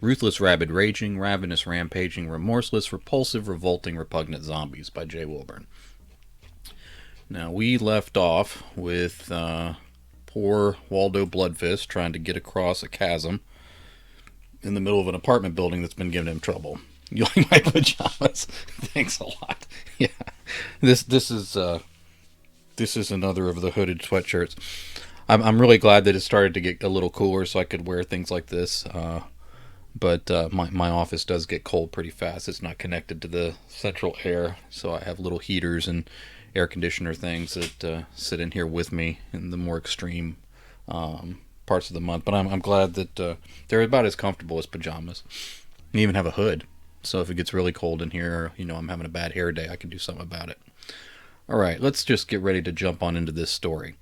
Ruthless, Rabid, Raging, Ravenous, Rampaging, Remorseless, Repulsive, Revolting, Repugnant Zombies by J. Wilburn. Now, we left off with poor Waldo Bloodfist trying to get across a chasm in the middle of an apartment building that's been giving him trouble. You like my pajamas? Thanks a lot. Yeah, this is another of the hooded sweatshirts. I'm really glad that it started to get a little cooler, so I could wear things like this. But my office does get cold pretty fast. It's not connected to the central air, so I have little heaters and air conditioner things that sit in here with me in the more extreme parts of the month. But I'm glad that they're about as comfortable as pajamas. And even have a hood, so if it gets really cold in here, or, I'm having a bad hair day, I can do something about it. All right, let's just get ready to jump on into this story.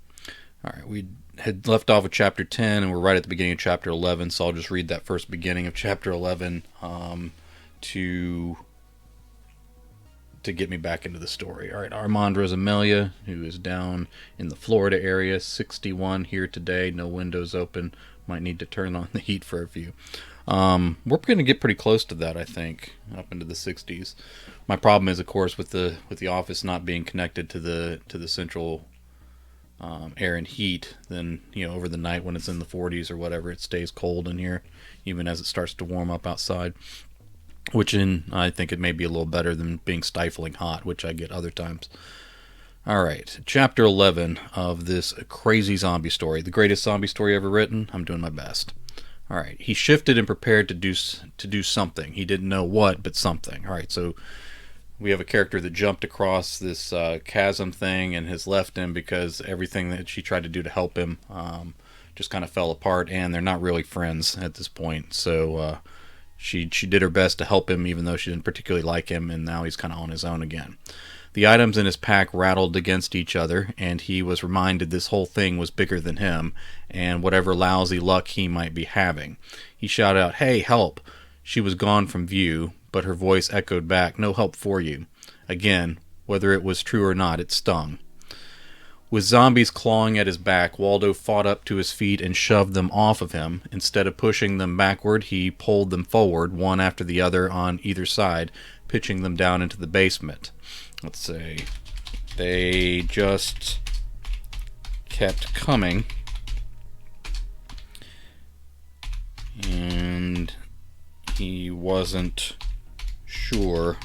All right, we had left off with chapter 10, and we're right at the beginning of chapter 11, so I'll just read that first beginning of chapter 11 to get me back into the story. All right, Armand Rosamilia, who is down in the Florida area, 61 here today, no windows open, might need to turn on the heat for a few. We're going to get pretty close to that, I think, up into the 60s. My problem is, of course, with the office not being connected to the central air and heat. Then over the night when it's in the 40s or whatever, it stays cold in here, even as it starts to warm up outside. I think it may be a little better than being stifling hot, which I get other times. All right, chapter 11 of this crazy zombie story, the greatest zombie story ever written. I'm doing my best. All right, he shifted and prepared to do something. He didn't know what, but something. All right, so we have a character that jumped across this chasm thing and has left him because everything that she tried to do to help him just kind of fell apart, and they're not really friends at this point. So she did her best to help him, even though she didn't particularly like him, and now he's kind of on his own again. The items in his pack rattled against each other, and he was reminded this whole thing was bigger than him, and whatever lousy luck he might be having. He shouted out, "Hey, help!" She was gone from view, but her voice echoed back, "No help for you." Again, whether it was true or not, it stung. With zombies clawing at his back, Waldo fought up to his feet and shoved them off of him. Instead of pushing them backward, he pulled them forward, one after the other on either side, pitching them down into the basement. Let's see. They just kept coming. And he wasn't sure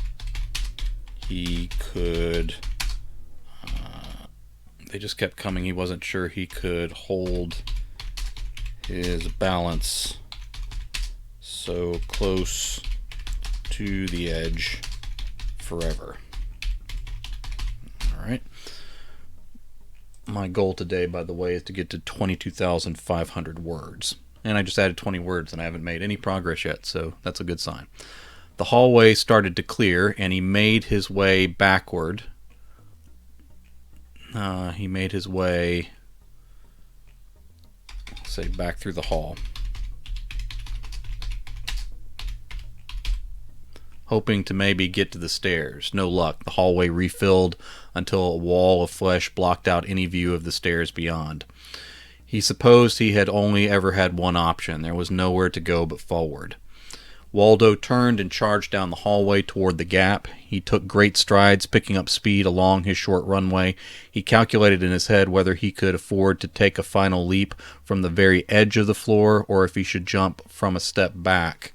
he could... they just kept coming. He wasn't sure he could hold his balance so close to the edge forever. Alright. My goal today, by the way, is to get to 22,500 words. And I just added 20 words and I haven't made any progress yet, so that's a good sign. The hallway started to clear and he made his way backward. He made his way, say, back through the hall, hoping to maybe get to the stairs. No luck. The hallway refilled until a wall of flesh blocked out any view of the stairs beyond. He supposed he had only ever had one option. There was nowhere to go but forward. Waldo turned and charged down the hallway toward the gap. He took great strides, picking up speed along his short runway. He calculated in his head whether he could afford to take a final leap from the very edge of the floor or if he should jump from a step back.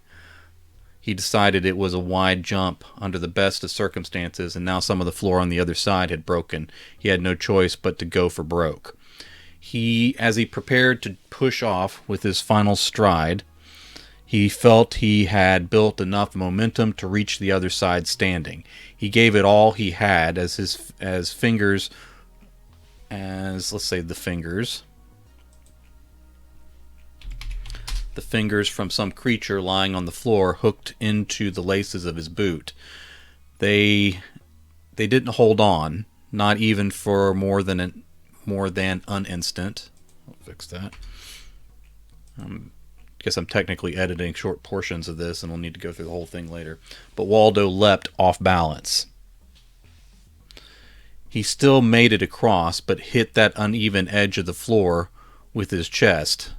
He decided it was a wide jump under the best of circumstances, and now some of the floor on the other side had broken. He had no choice but to go for broke. As he prepared to push off with his final stride, he felt he had built enough momentum to reach the other side standing. He gave it all he had as let's say the fingers from some creature lying on the floor hooked into the laces of his boot. They didn't hold on, not even for more than an instant. I'll fix that. Guess I'm technically editing short portions of this and we'll need to go through the whole thing later. But Waldo leapt off balance. He still made it across, but hit that uneven edge of the floor with his chest.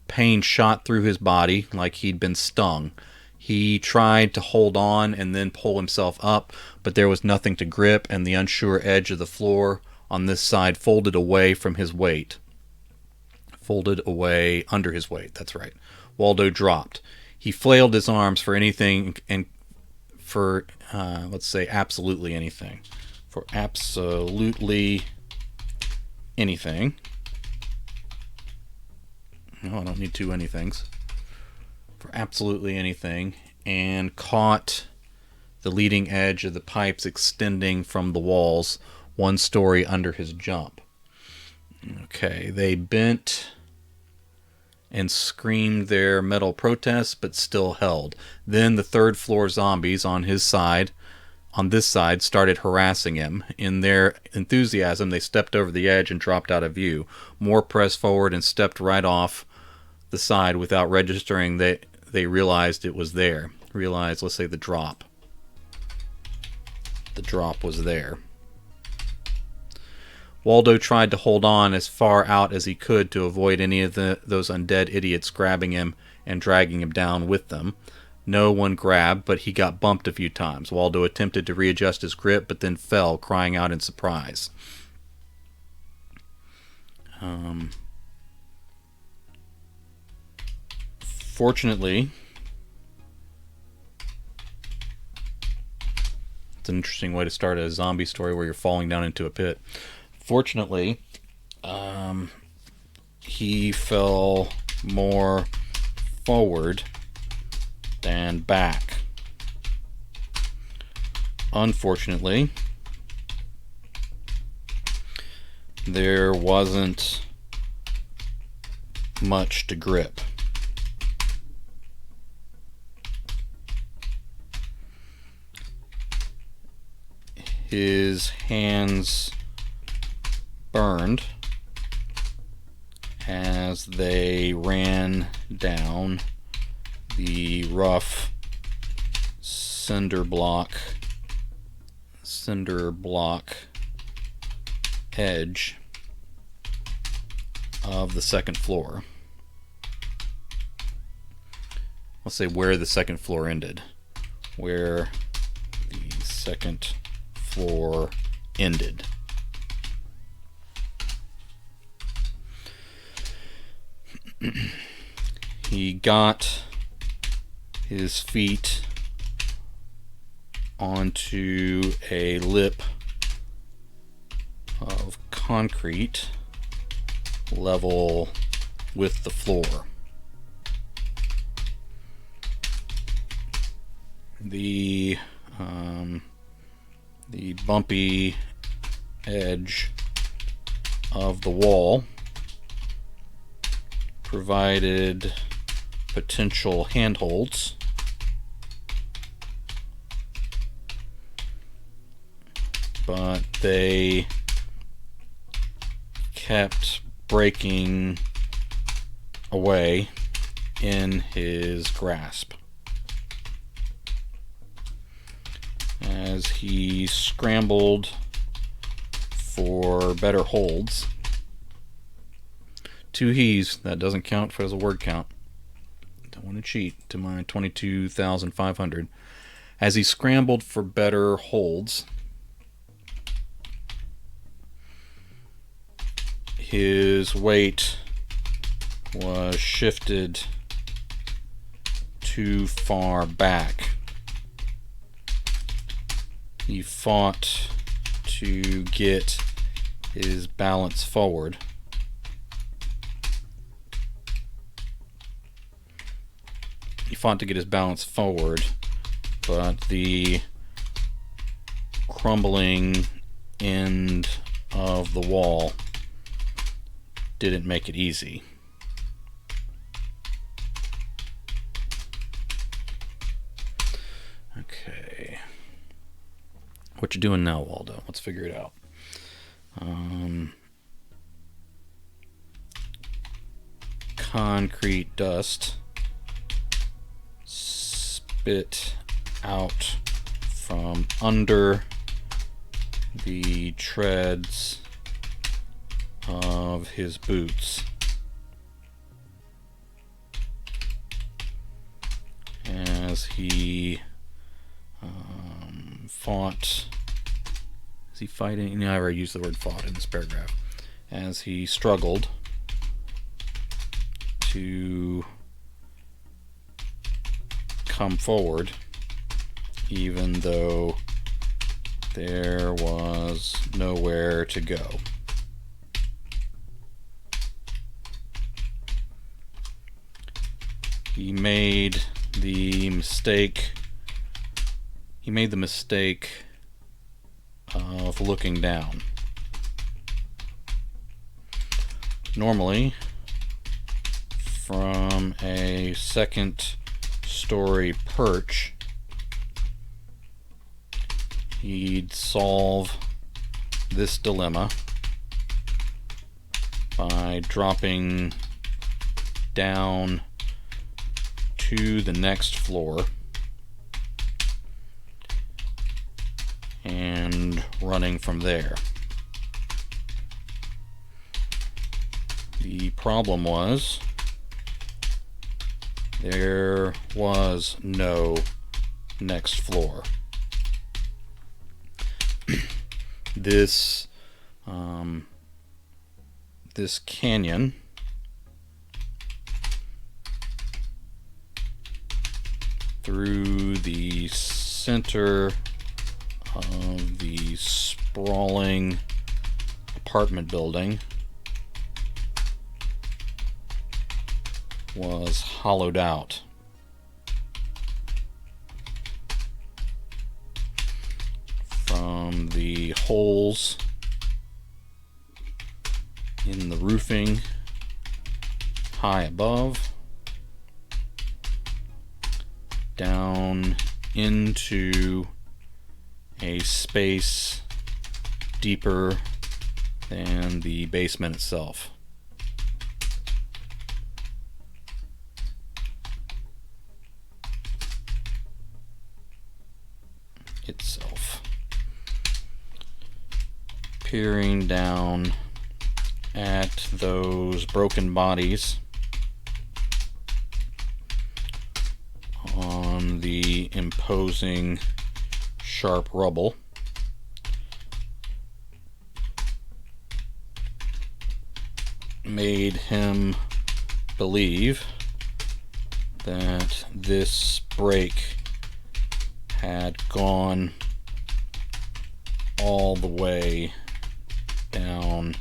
Pain shot through his body like he'd been stung. He tried to hold on and then pull himself up, but there was nothing to grip, and the unsure edge of the floor on this side folded away from his weight. Folded away under his weight, that's right. Waldo dropped. He flailed his arms for anything, and for, let's say, absolutely anything. For absolutely anything. No, I don't need two anythings. For absolutely anything, and caught the leading edge of the pipes extending from the walls 1 story under his jump. Okay, they bent and screamed their metal protests, but still held. Then the 3rd floor zombies on this side, started harassing him. In their enthusiasm, they stepped over the edge and dropped out of view. More pressed forward and stepped right off the side without registering that they realized it was there. Realized, let's say, the drop. The drop was there. Waldo tried to hold on as far out as he could to avoid any of those undead idiots grabbing him and dragging him down with them. No one grabbed, but he got bumped a few times. Waldo attempted to readjust his grip, but then fell, crying out in surprise. Fortunately, it's an interesting way to start a zombie story where you're falling down into a pit. Fortunately, he fell more forward than back. Unfortunately, there wasn't much to grip. His hands burned as they ran down the rough cinder block edge of the 2nd floor. Let's say where the 2nd floor ended. Where the 2nd floor ended. He got his feet onto a lip of concrete level with the floor. The bumpy edge of the wall provided potential handholds, but they kept breaking away in his grasp as he scrambled for better holds. 2 he's, that doesn't count as a word count. Don't want to cheat to my 22,500. As he scrambled for better holds, his weight was shifted too far back. He fought to get his balance forward. But the crumbling end of the wall didn't make it easy. Okay. What you doing now, Waldo? Let's figure it out. Concrete dust spit out from under the treads of his boots. as he fought. Is he fighting? No, I already used the word fought in this paragraph. As he struggled to come forward, even though there was nowhere to go. He made the mistake of looking down. Normally, from a second-story perch, he'd solve this dilemma by dropping down to the next floor and running from there. The problem was there was no next floor. This canyon through the center of the sprawling apartment building was hollowed out. From the holes in the roofing high above down into a space deeper than the basement itself. Peering down at those broken bodies on the imposing sharp rubble, made him believe that this break had gone all the way down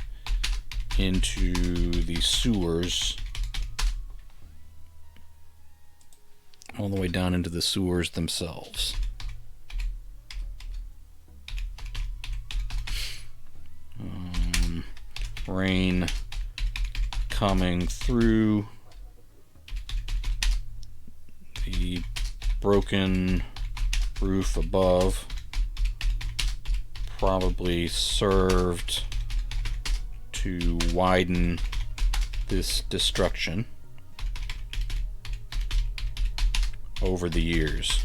into the sewers, themselves. Rain coming through the broken roof above probably served to widen this destruction over the years.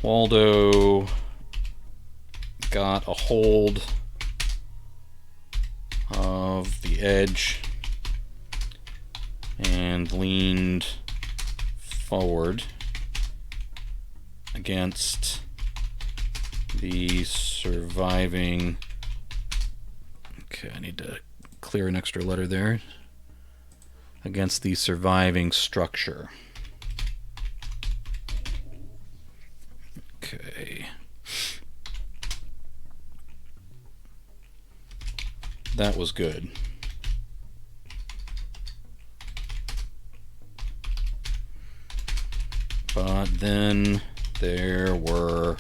Waldo got a hold of the edge and leaned forward against the surviving... Okay, I need to clear an extra letter there. Against the surviving structure. Okay. That was good. But then there were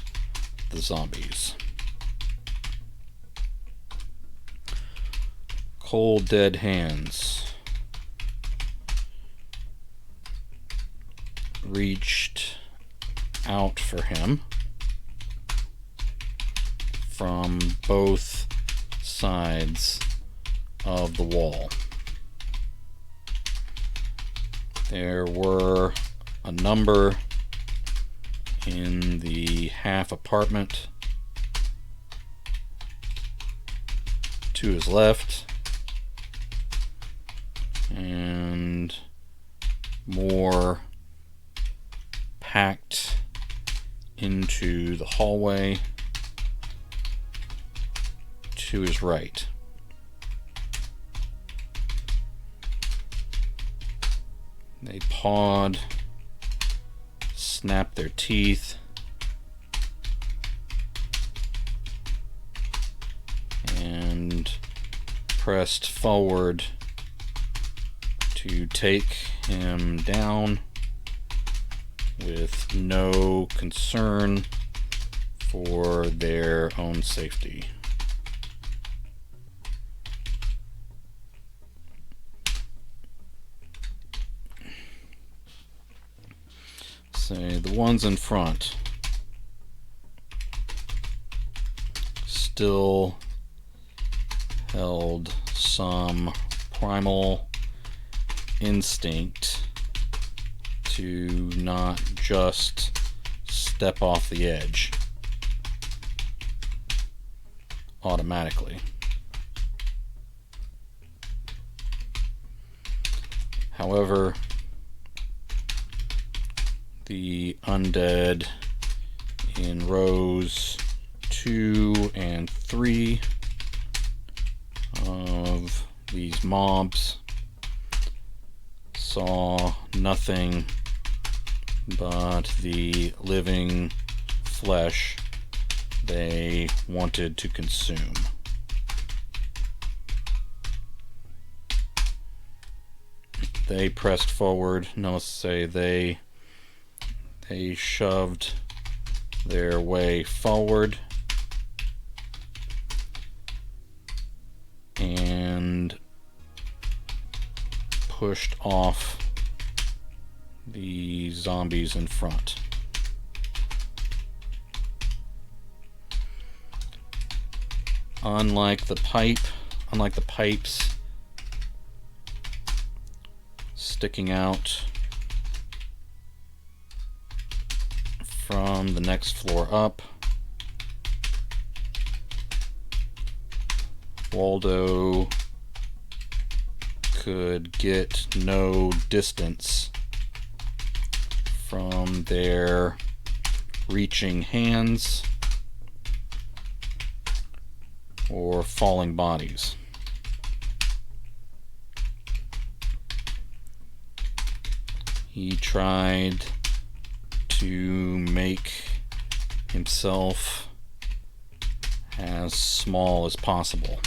the zombies. Cold dead hands reached out for him from both sides of the wall. There were a number in the half apartment to his left and more packed into the hallway to his right. They pawed, snapped their teeth, and pressed forward to take him down with no concern for their own safety. Say the ones in front still held some primal instinct to not just step off the edge automatically. However, the undead in rows 2 and 3 of these mobs saw nothing but the living flesh they wanted to consume. They pressed forward. No, let's say they shoved their way forward and pushed off the zombies in front. Unlike the pipes sticking out from the next floor up, Waldo could get no distance from their reaching hands or falling bodies. He tried to make himself as small as possible.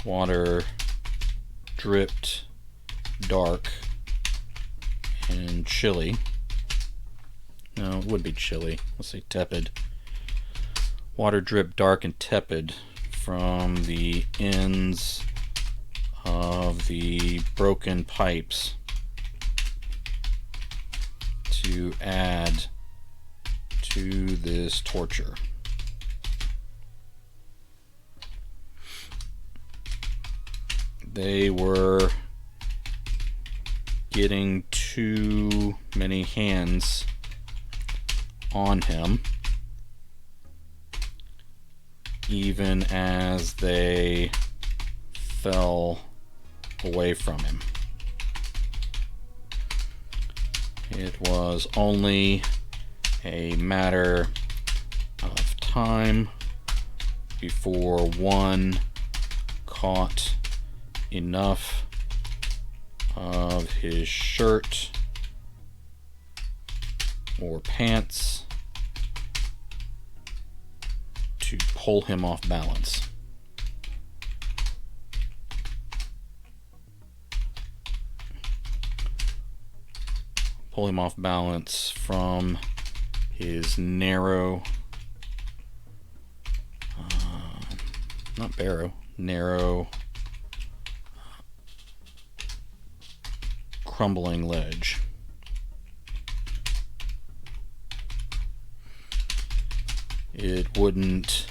Water dripped dark and chilly. No, it would be chilly. Let's say tepid. Water dripped dark and tepid from the ends of the broken pipes to add to this torture. They were getting too many hands on him, even as they fell away from him. It was only a matter of time before one caught enough of his shirt or pants to pull him off balance. Pull him off balance from his narrow, narrow, crumbling ledge. It wouldn't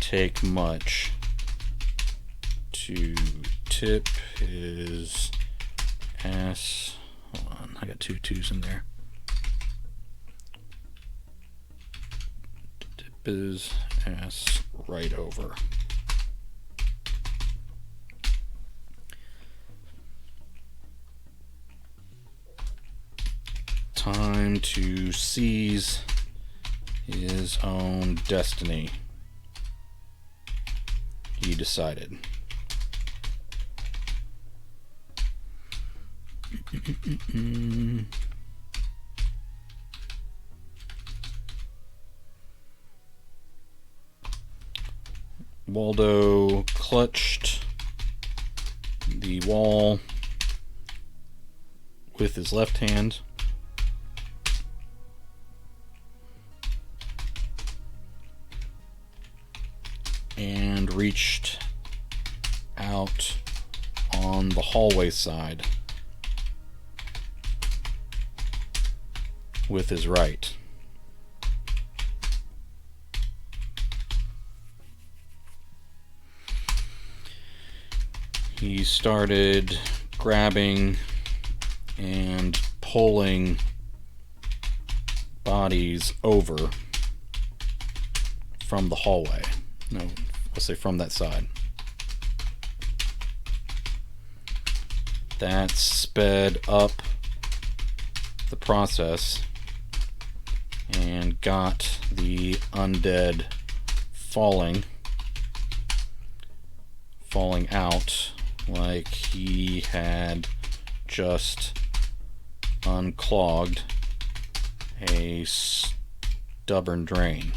take much to tip his ass. Hold on, I got 2 2s in there. Tip his pass right over. Time to seize his own destiny, he decided. Waldo clutched the wall with his left hand. And reached out on the hallway side with his right. He started grabbing and pulling bodies over from the hallway. No, let's say from that side. That sped up the process and got the undead falling out like he had just unclogged a stubborn drain.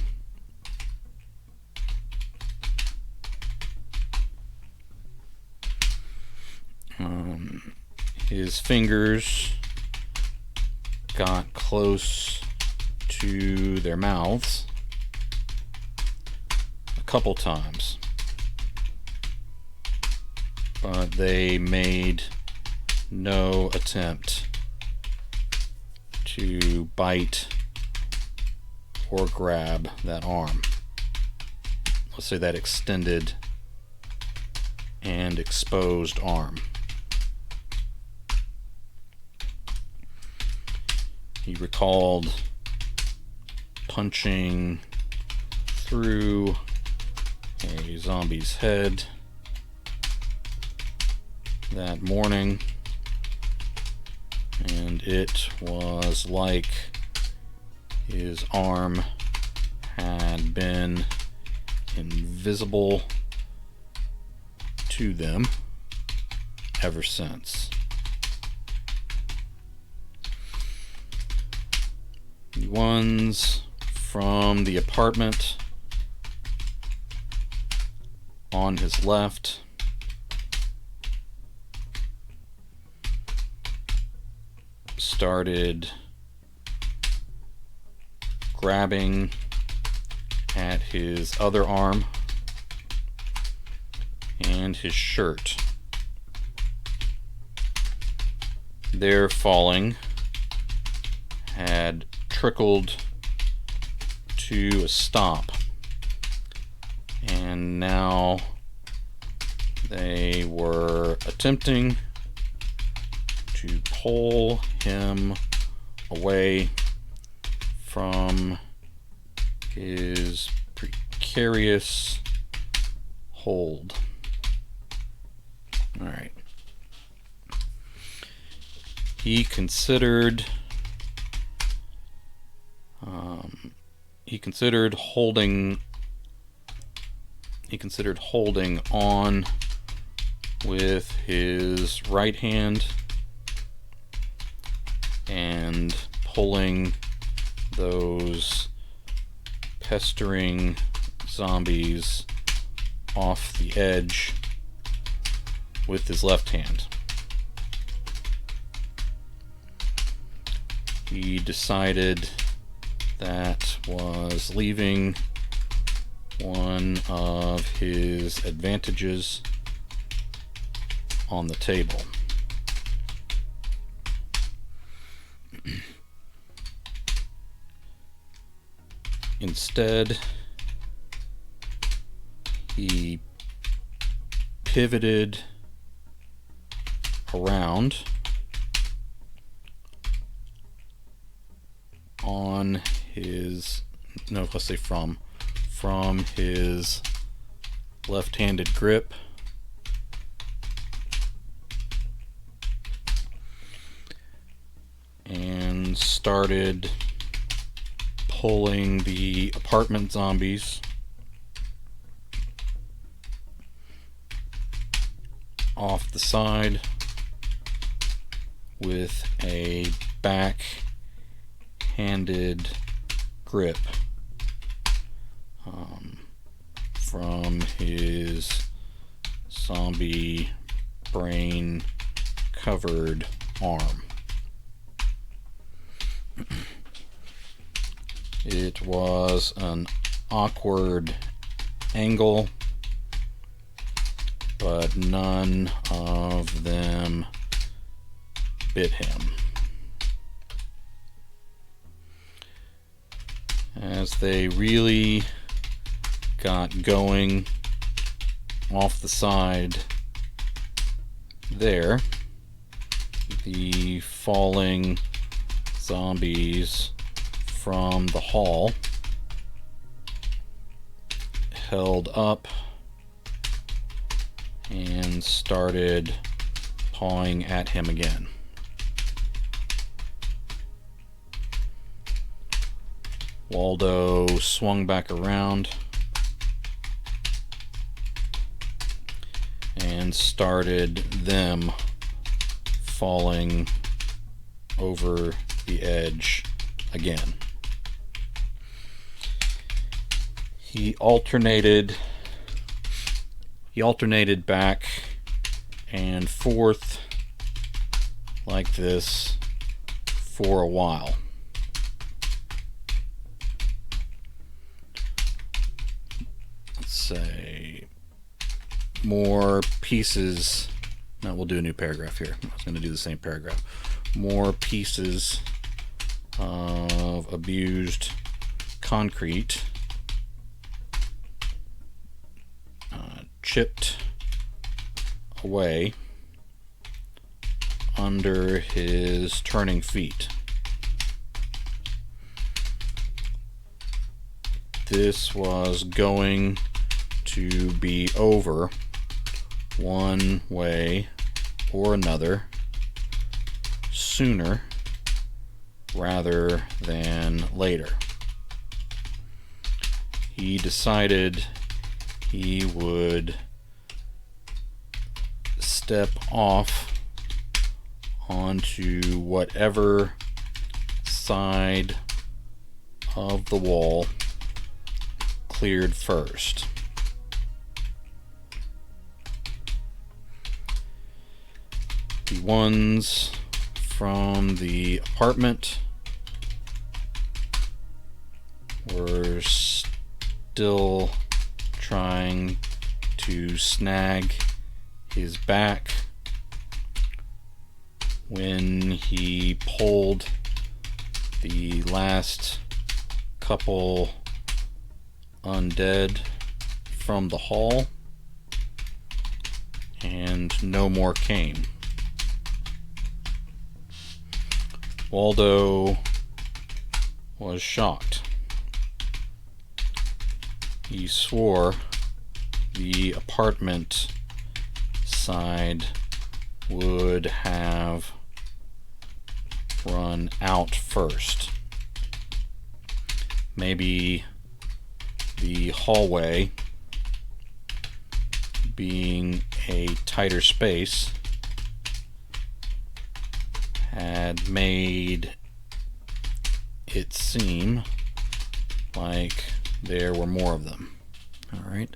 His fingers got close to their mouths a couple times, but they made no attempt to bite or grab that arm. Let's say that extended and exposed arm. He recalled punching through a zombie's head that morning, and it was like his arm had been invisible to them ever since. The ones from the apartment on his left started grabbing at his other arm and his shirt. Their falling had trickled to a stop, and now they were attempting to pull him away from his precarious hold. All right. He considered holding on with his right hand and pulling those pestering zombies off the edge with his left hand. He decided that was leaving one of his advantages on the table. Instead, he pivoted around on his, no, let's say from from his left-handed grip. And started pulling the apartment zombies off the side with a back-handed grip from his zombie brain covered arm. It was an awkward angle, but none of them bit him. As they really got going off the side there, the falling zombies from the hall held up and started pawing at him again. Waldo swung back around and started them falling over the edge again. He alternated back and forth like this for a while. Let's say more pieces. No, we'll do a new paragraph here. I was going to do the same paragraph. More pieces of abused concrete chipped away under his turning feet. This was going to be over one way or another sooner rather than later. He decided he would step off onto whatever side of the wall cleared first. The ones from the apartment were still trying to snag his back when he pulled the last couple undead from the hall, and no more came. Waldo was shocked. He swore the apartment side would have run out first. Maybe the hallway, being a tighter space, had made it seem like there were more of them. Alright.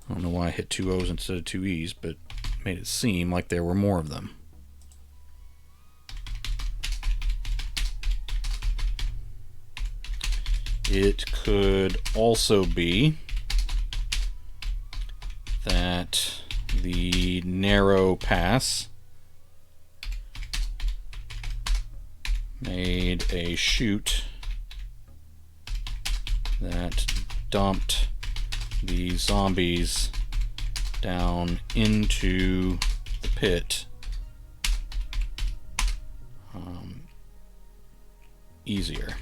I don't know why I hit two O's instead of two E's, but made it seem like there were more of them. It could also be that the narrow pass made a chute that dumped the zombies down into the pit easier.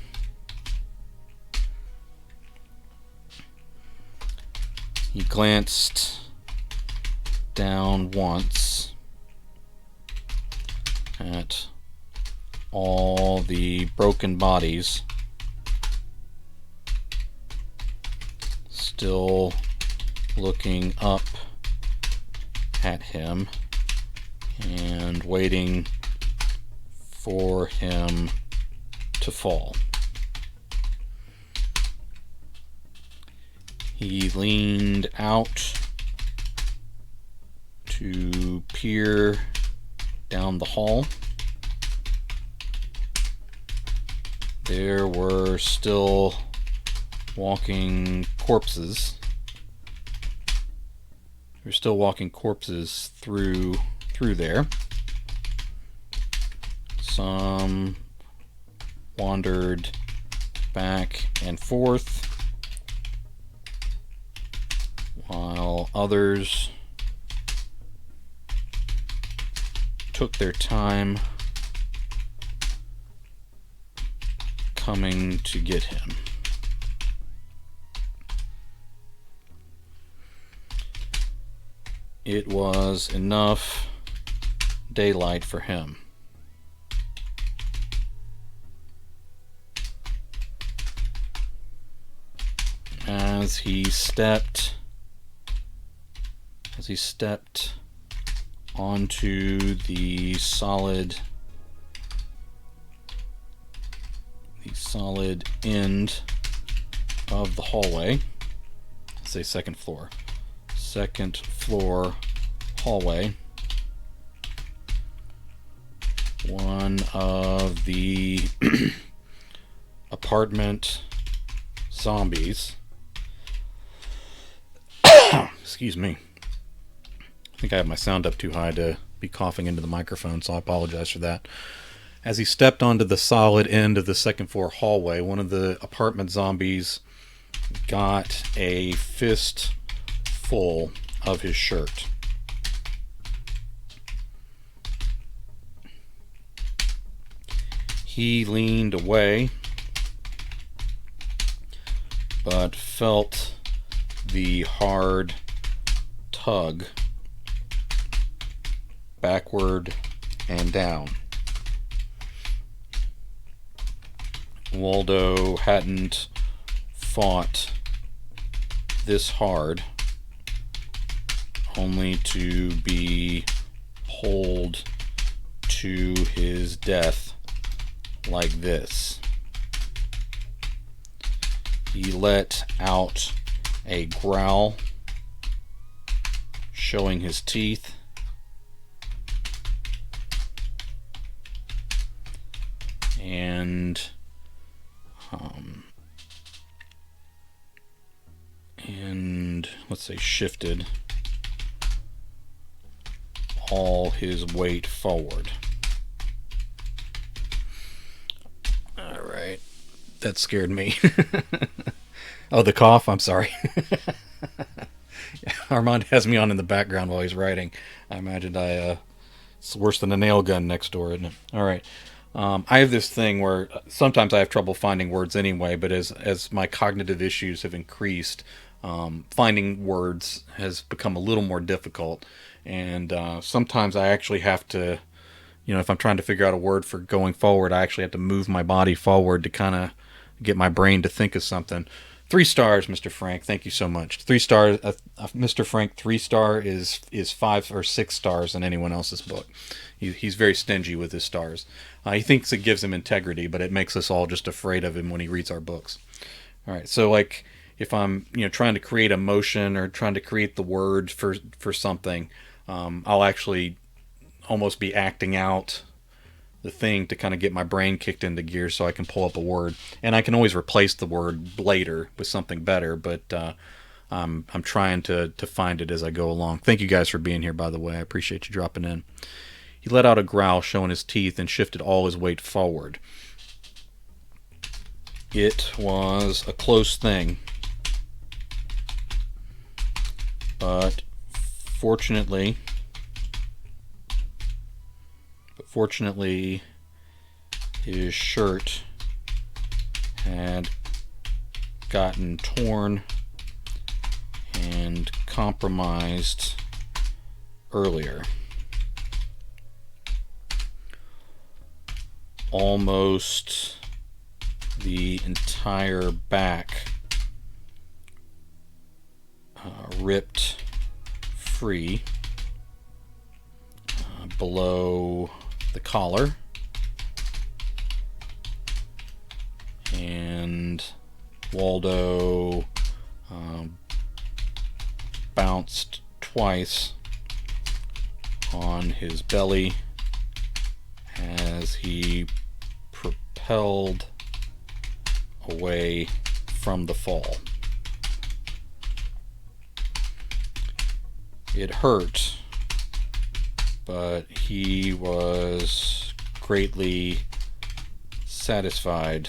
He glanced down once at all the broken bodies still looking up at him and waiting for him to fall. He leaned out to peer down the hall. There were still walking corpses. There were still walking corpses through there. Some wandered back and forth, while others took their time coming to get him. It was enough daylight for him. As he stepped onto the solid end of the hallway, let's say second floor hallway, one of the apartment zombies, excuse me, I think I have my sound up too high to be coughing into the microphone, so I apologize for that. As he stepped onto the solid end of the second floor hallway, one of the apartment zombies got a fist full of his shirt. He leaned away, but felt the hard tug backward and down. Waldo hadn't fought this hard, only to be pulled to his death like this. He let out a growl, showing his teeth, and let's say shifted all his weight forward. All right, that scared me. Oh, the cough? I'm sorry. Armand has me on in the background while he's writing. I imagined it's worse than a nail gun next door, isn't it? All right. I have this thing where sometimes I have trouble finding words anyway, but as my cognitive issues have increased, finding words has become a little more difficult. And sometimes I actually have to, if I'm trying to figure out a word for going forward, I actually have to move my body forward to kind of get my brain to think of something. 3 stars, Mr. Frank. Thank you so much. 3 stars. Mr. Frank 3-star is 5 or 6 stars in anyone else's book. He's very stingy with his stars. He thinks it gives him integrity, but it makes us all just afraid of him when he reads our books. All right. So like if I'm trying to create emotion or trying to create the word for something, I'll actually almost be acting out the thing to kind of get my brain kicked into gear so I can pull up a word. And I can always replace the word later with something better, but I'm trying to find it as I go along. Thank you guys for being here, by the way. I appreciate you dropping in. He let out a growl, showing his teeth, and shifted all his weight forward. It was a close thing, but fortunately, his shirt had gotten torn and compromised earlier. Almost the entire back ripped free below the collar, and Waldo bounced twice on his belly as he propelled away from the fall. It hurt, but he was greatly satisfied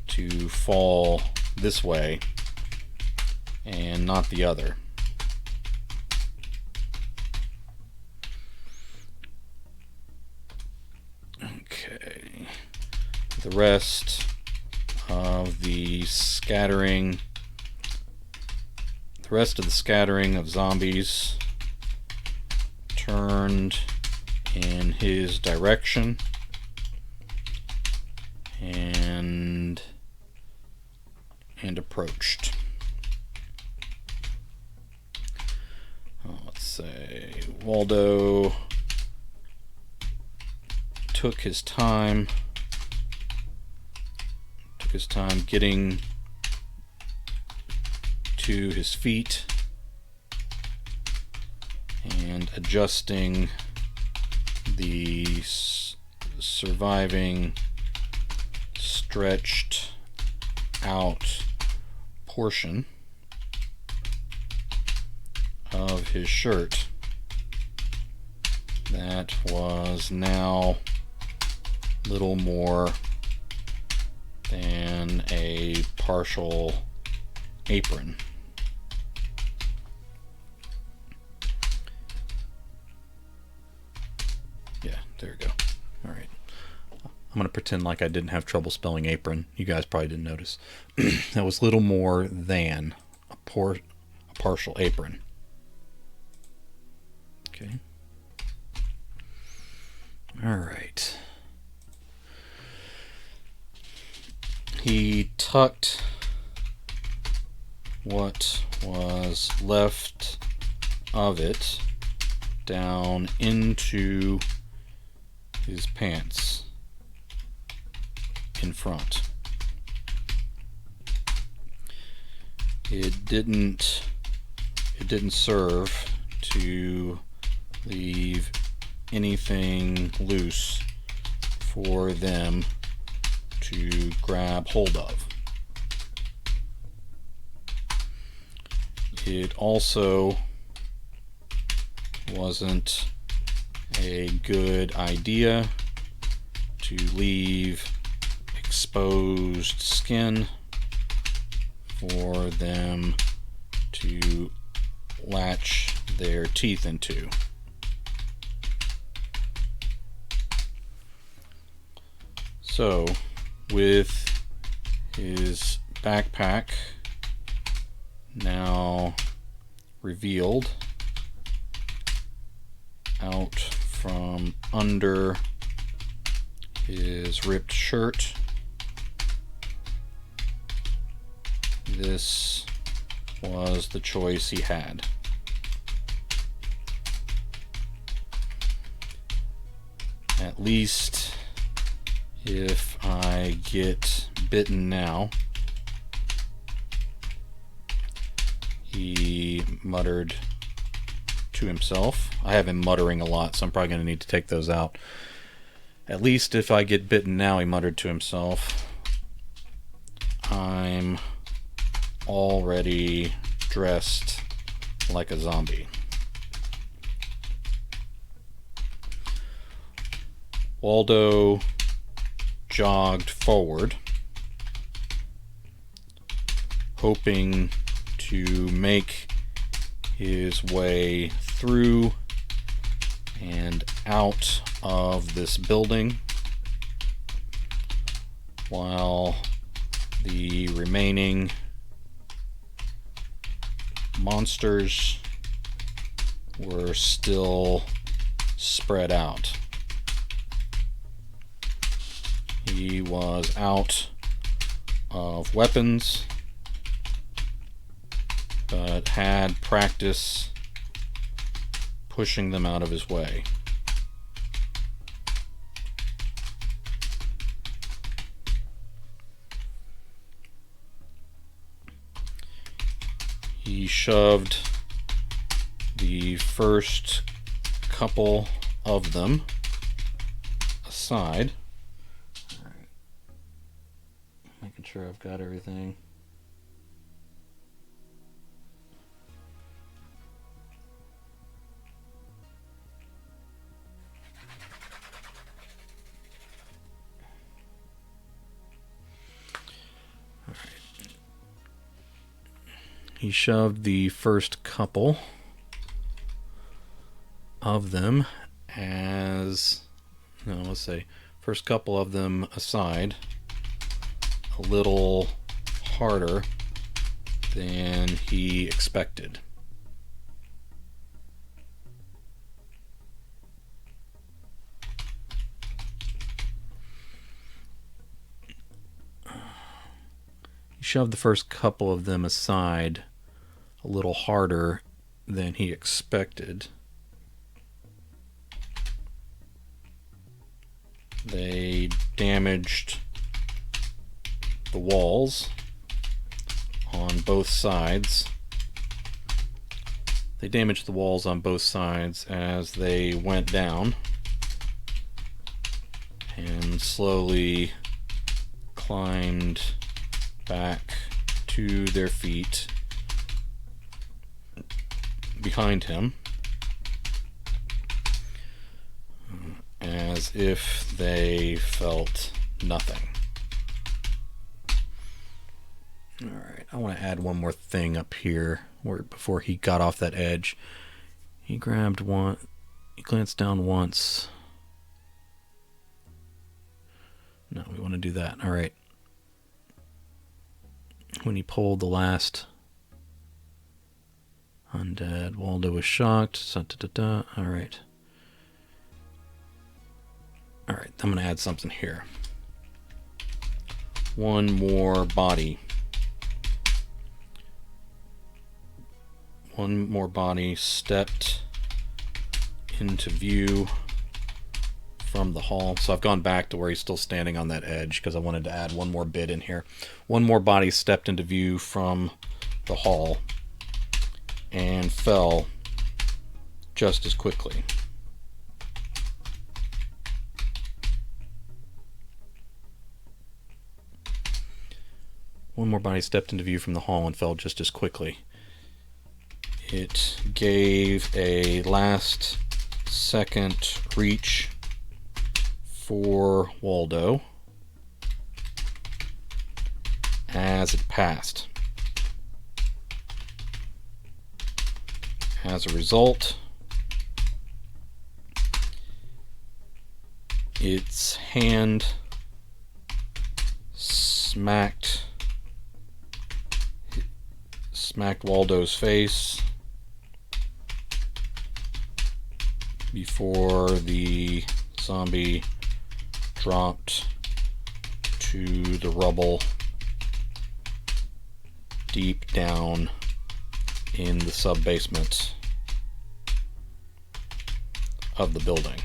to fall this way and not the other. Okay, the rest of the scattering of zombies turned in his direction and approached. Let's say Waldo took his time getting to his feet and adjusting the surviving stretched out portion of his shirt that was now little more than a partial apron. Yeah, there we go. All right. I'm going to pretend like I didn't have trouble spelling apron. You guys probably didn't notice. That was little more than a partial apron. Okay. All right. He tucked what was left of it down into his pants in front. It didn't serve to leave anything loose for them to grab hold of. It also wasn't a good idea to leave exposed skin for them to latch their teeth into. So, with his backpack now revealed out from under his ripped shirt, this was the choice he had. At least if I get bitten now, he muttered to himself. I have him muttering a lot, so I'm probably going to need to take those out. At least if I get bitten now, he muttered to himself, I'm already dressed like a zombie. Waldo jogged forward, hoping to make his way through and out of this building, while the remaining monsters were still spread out. He was out of weapons, but had practice pushing them out of his way. He shoved the first couple of them aside. All right. Making sure I've got everything. He shoved the first couple of them first couple of them aside a little harder than he expected. He shoved the first couple of them aside a little harder than he expected. They damaged the walls on both sides. They damaged the walls on both sides as they went down and slowly climbed back to their feet behind him, as if they felt nothing. Alright, I want to add one more thing up here before he got off that edge. He glanced down once. No, we want to do that. Alright. When he pulled the last undead, Waldo was shocked. Alright. Alright, I'm going to add something here. One more body. One more body stepped into view from the hall. So I've gone back to where he's still standing on that edge because I wanted to add one more bit in here. One more body stepped into view from the hall and fell just as quickly. One more body stepped into view from the hall and fell just as quickly. It gave a last second reach for Waldo as it passed. As a result, its hand smacked Waldo's face before the zombie dropped to the rubble deep down in the sub-basement of the building.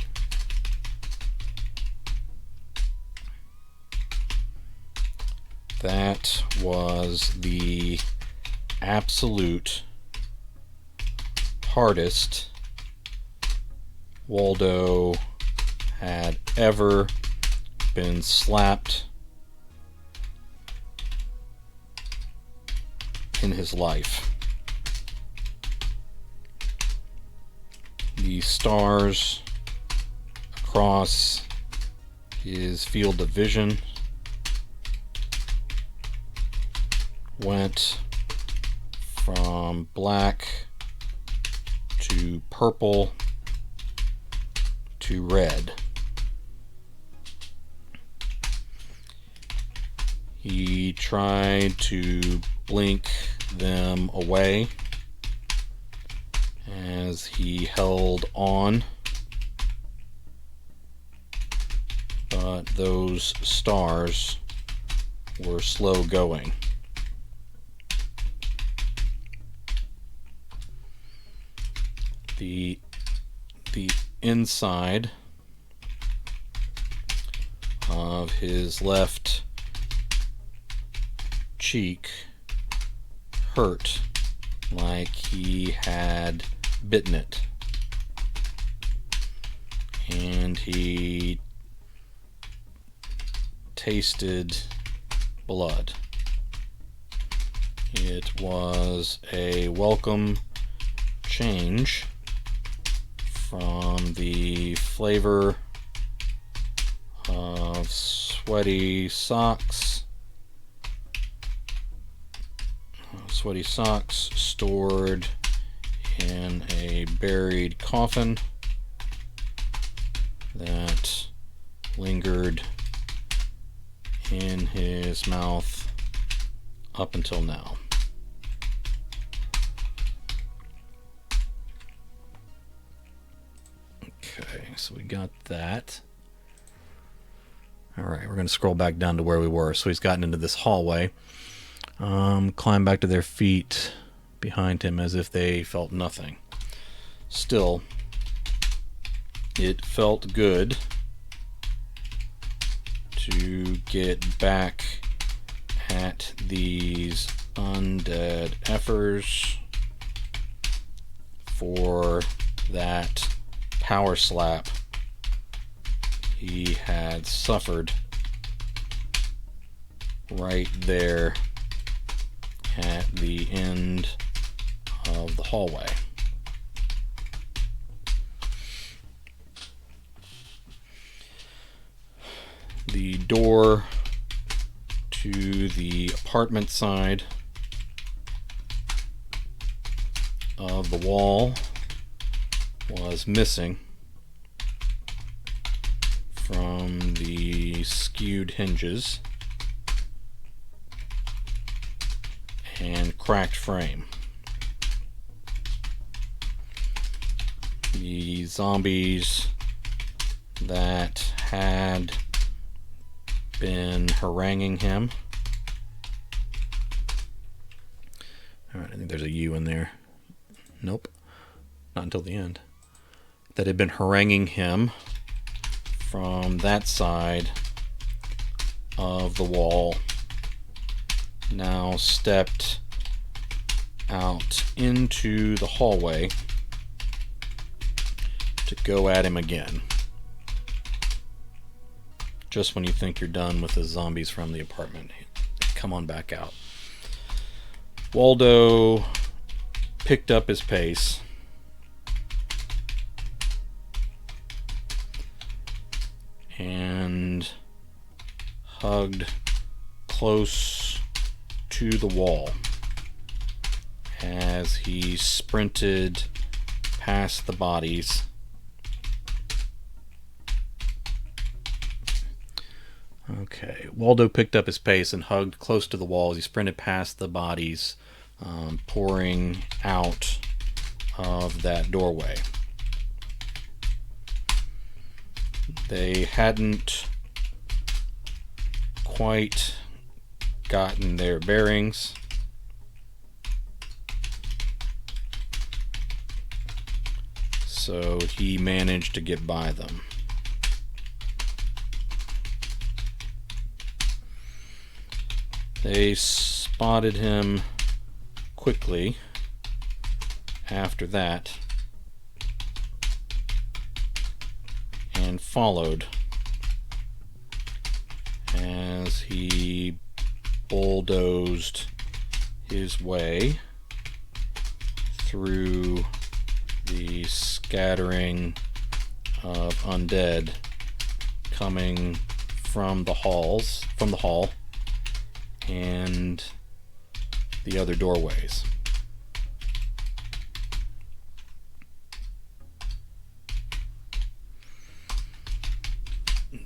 That was the absolute hardest Waldo had ever been slapped in his life. The stars across his field of vision went from black to purple to red. He tried to blink them away, as he held on, but those stars were slow going. The inside of his left cheek hurt like he had bitten it, and he tasted blood. It was a welcome change from the flavor of sweaty socks stored in a buried coffin that lingered in his mouth up until now. Okay, so we got that. Alright, we're going to scroll back down to where we were. So he's gotten into this hallway. Climb back to their feet behind him as if they felt nothing. Still, it felt good to get back at these undead effers for that power slap he had suffered right there at the end of the hallway. The door to the apartment side of the wall was missing from the skewed hinges and cracked frame. The zombies that had been haranguing him. Alright, I think there's a U in there. Nope. Not until the end. That had been haranguing him from that side of the wall now stepped out into the hallway to go at him again. Just when you think you're done with the zombies from the apartment, come on back out. Waldo picked up his pace and hugged close to the wall as he sprinted past the bodies. Okay, Waldo picked up his pace and hugged close to the wall as he sprinted past the bodies, pouring out of that doorway. They hadn't quite gotten their bearings, so he managed to get by them. They spotted him quickly after that and followed as he bulldozed his way through the scattering of undead coming from the hall and the other doorways.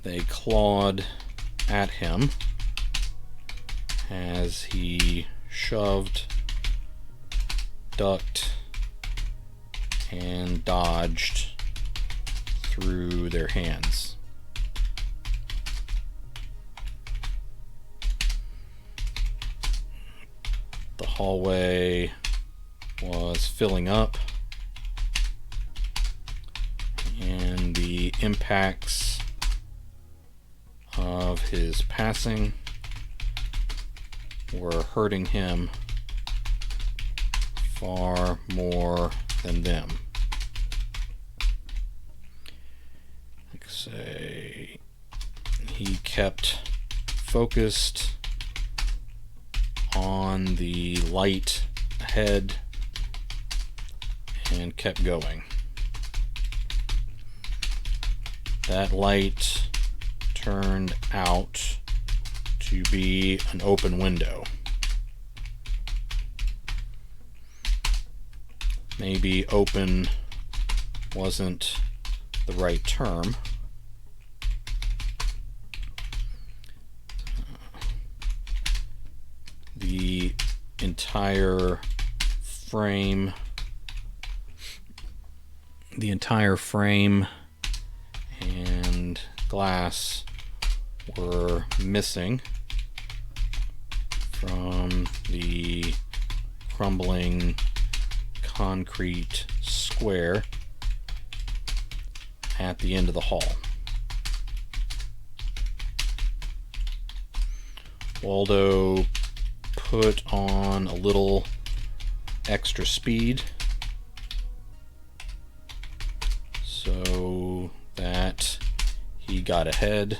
They clawed at him as he shoved, ducked, and dodged through their hands. The hallway was filling up, and the impacts of his passing were hurting him far more than them. Like I say, he kept focused on the light ahead and kept going. That light turned out to be an open window. Maybe open wasn't the right term. The entire frame and glass were missing from the crumbling concrete square at the end of the hall. Waldo put on a little extra speed so that he got ahead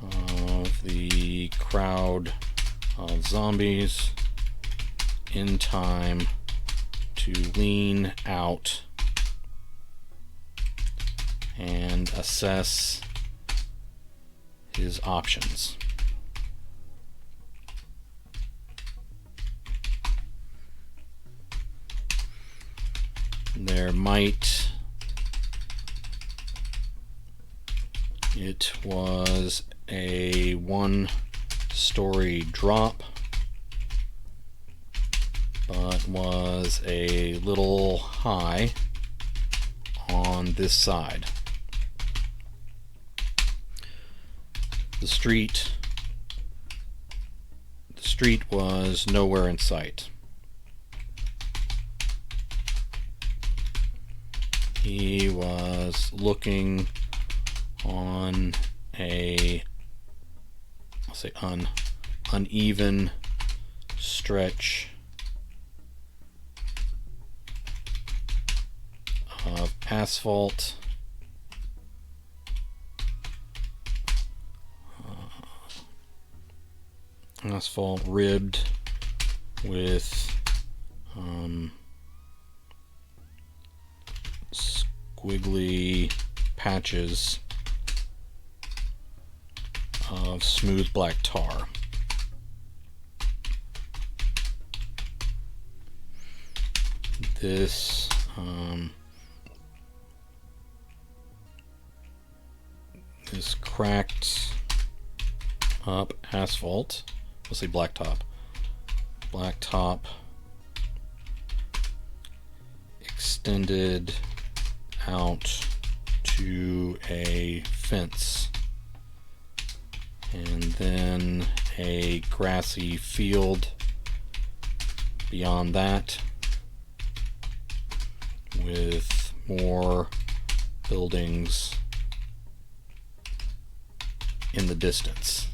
of the crowd of zombies in time to lean out and assess his options. It was a one-story drop, but was a little high on this side. The street was nowhere in sight. He was looking on a, I'll say uneven stretch of asphalt. Asphalt ribbed with squiggly patches of smooth black tar. This this cracked up asphalt, let's say blacktop extended out to a fence, and then a grassy field beyond that, with more buildings in the distance.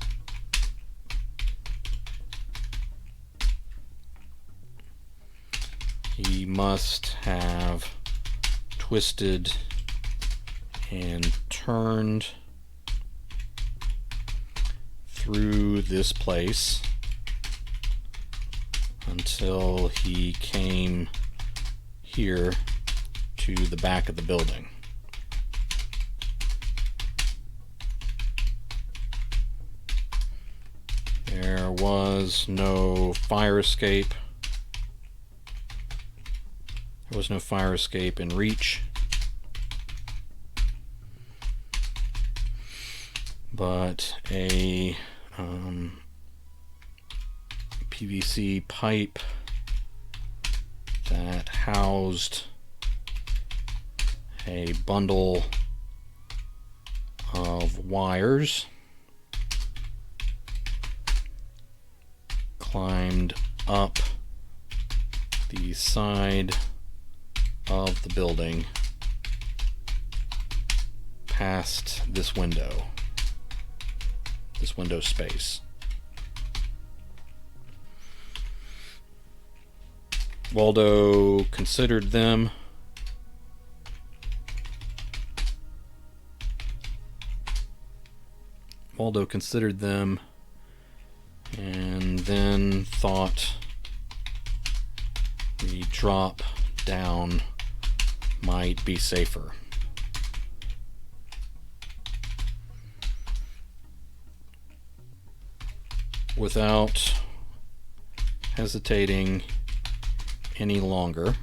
He must have twisted and turned through this place until he came here to the back of the building. There was no fire escape. There was no fire escape in reach, but a PVC pipe that housed a bundle of wires, climbed up the side of the building past this window space. Waldo considered them. And then thought the drop down might be safer. Without hesitating any longer,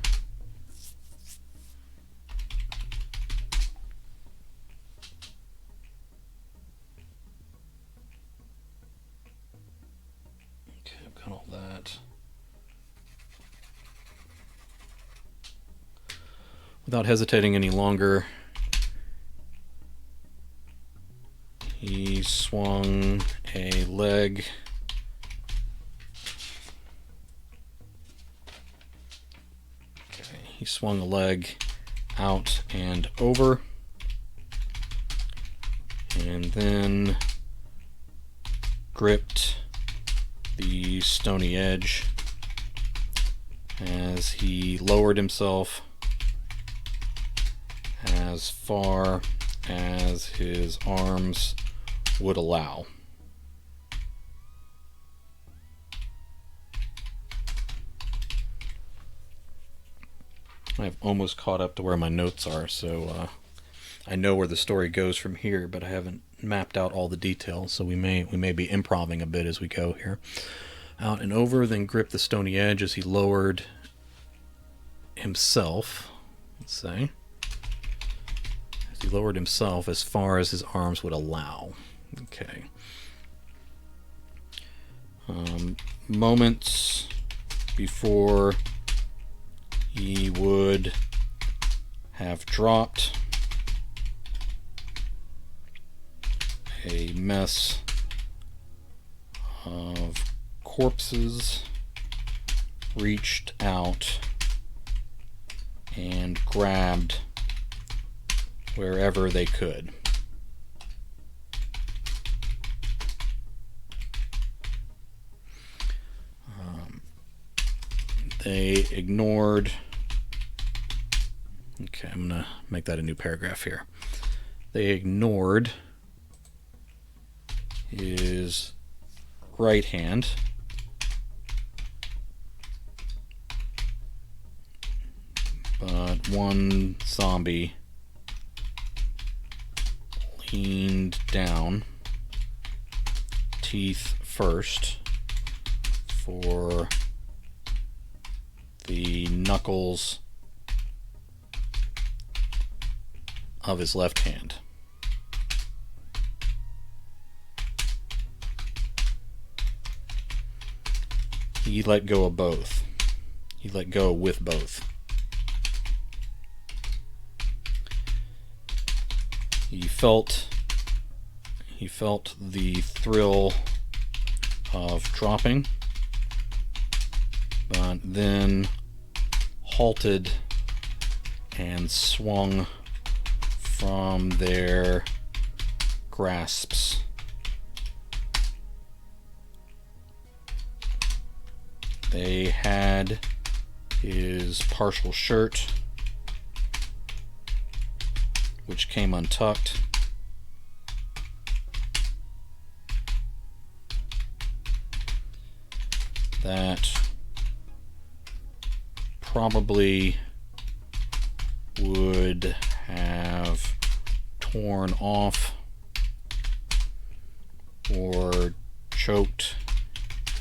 okay, I've got all that. Without hesitating any longer, he swung a leg out and over, and then gripped the stony edge as he lowered himself as far as his arms would allow. I've almost caught up to where my notes are, so I know where the story goes from here, but I haven't mapped out all the details, so we may be improvising a bit as we go here. Out and over, then gripped the stony edge as he lowered himself, let's say, as he lowered himself as far as his arms would allow. Okay. Moments before he would have dropped, a mess of corpses reached out and grabbed wherever they could. They ignored. Okay, I'm going to make that a new paragraph here. They ignored his right hand, but one zombie leaned down, teeth first, for the knuckles of his left hand. He let go of both. He let go with both. He felt the thrill of dropping, but then halted and swung from their grasps. They had his partial shirt, which came untucked. That probably would have torn off or choked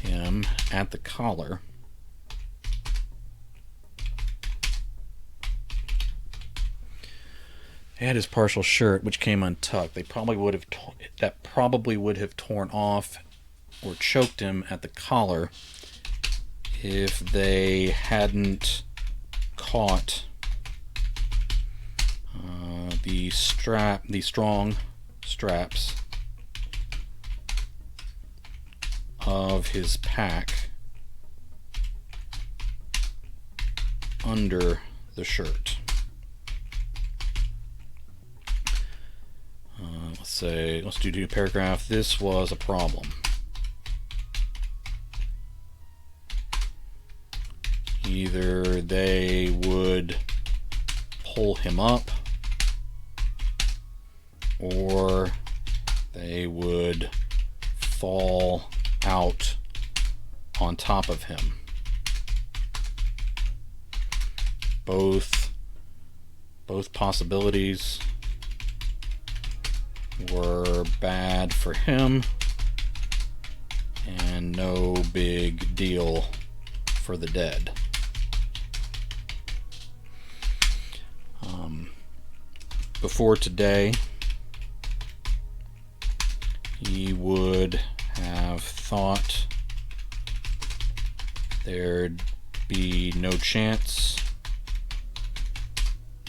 him at the collar. He had his partial shirt, which came untucked. That probably would have torn off or choked him at the collar if they hadn't caught the strong straps of his pack under the shirt. Let's do a paragraph. This was a problem. Either they would pull him up, or they would fall out on top of him. Both possibilities were bad for him and no big deal for the dead. Before today, he would have thought there'd be no chance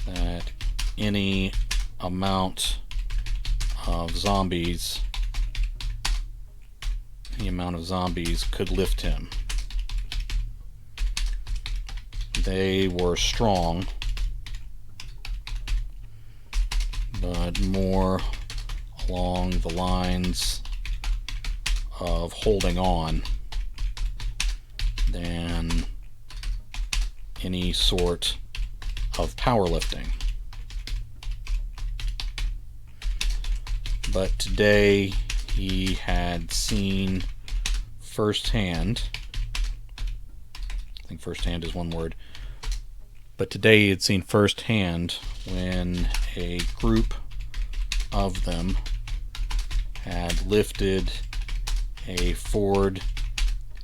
that any amount of zombies could lift him. They were strong, but more along the lines of holding on than any sort of powerlifting. But today he had seen firsthand, I think firsthand is one word, but today he had seen firsthand when a group of them had lifted a Ford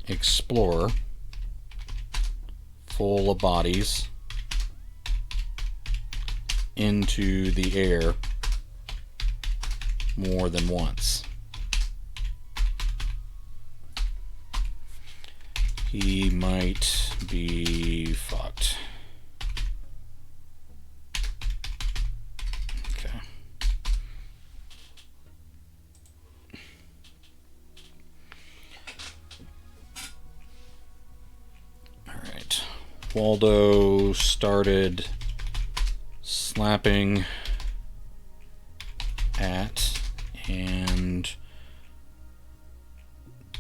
Explorer full of bodies into the air more than once. He might be fucked. Okay. Alright. Waldo started slapping at and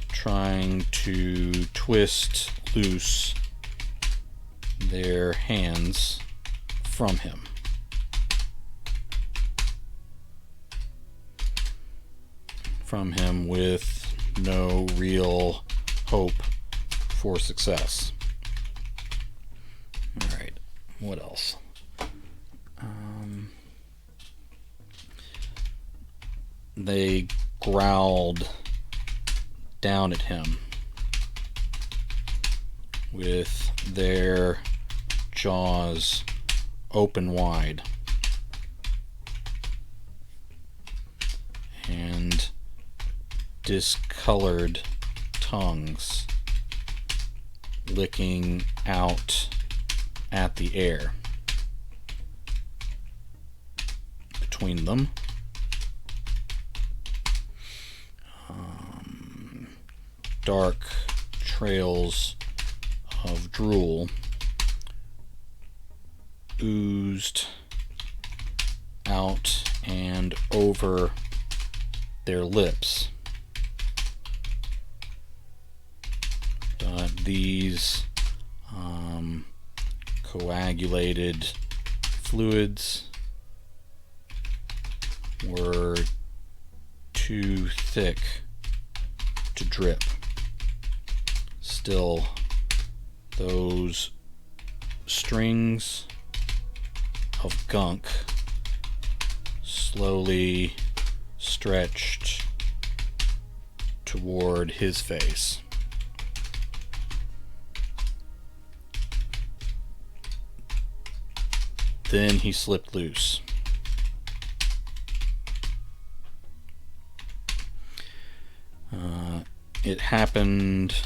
trying to twist loose their hands from him. With no real hope for success. Alright, what else? They growled down at him with their jaws open wide and discolored tongues licking out at the air between them. Dark trails of drool oozed out and over their lips. But these coagulated fluids were too thick to drip. Still, those strings of gunk slowly stretched toward his face. Then he slipped loose. It happened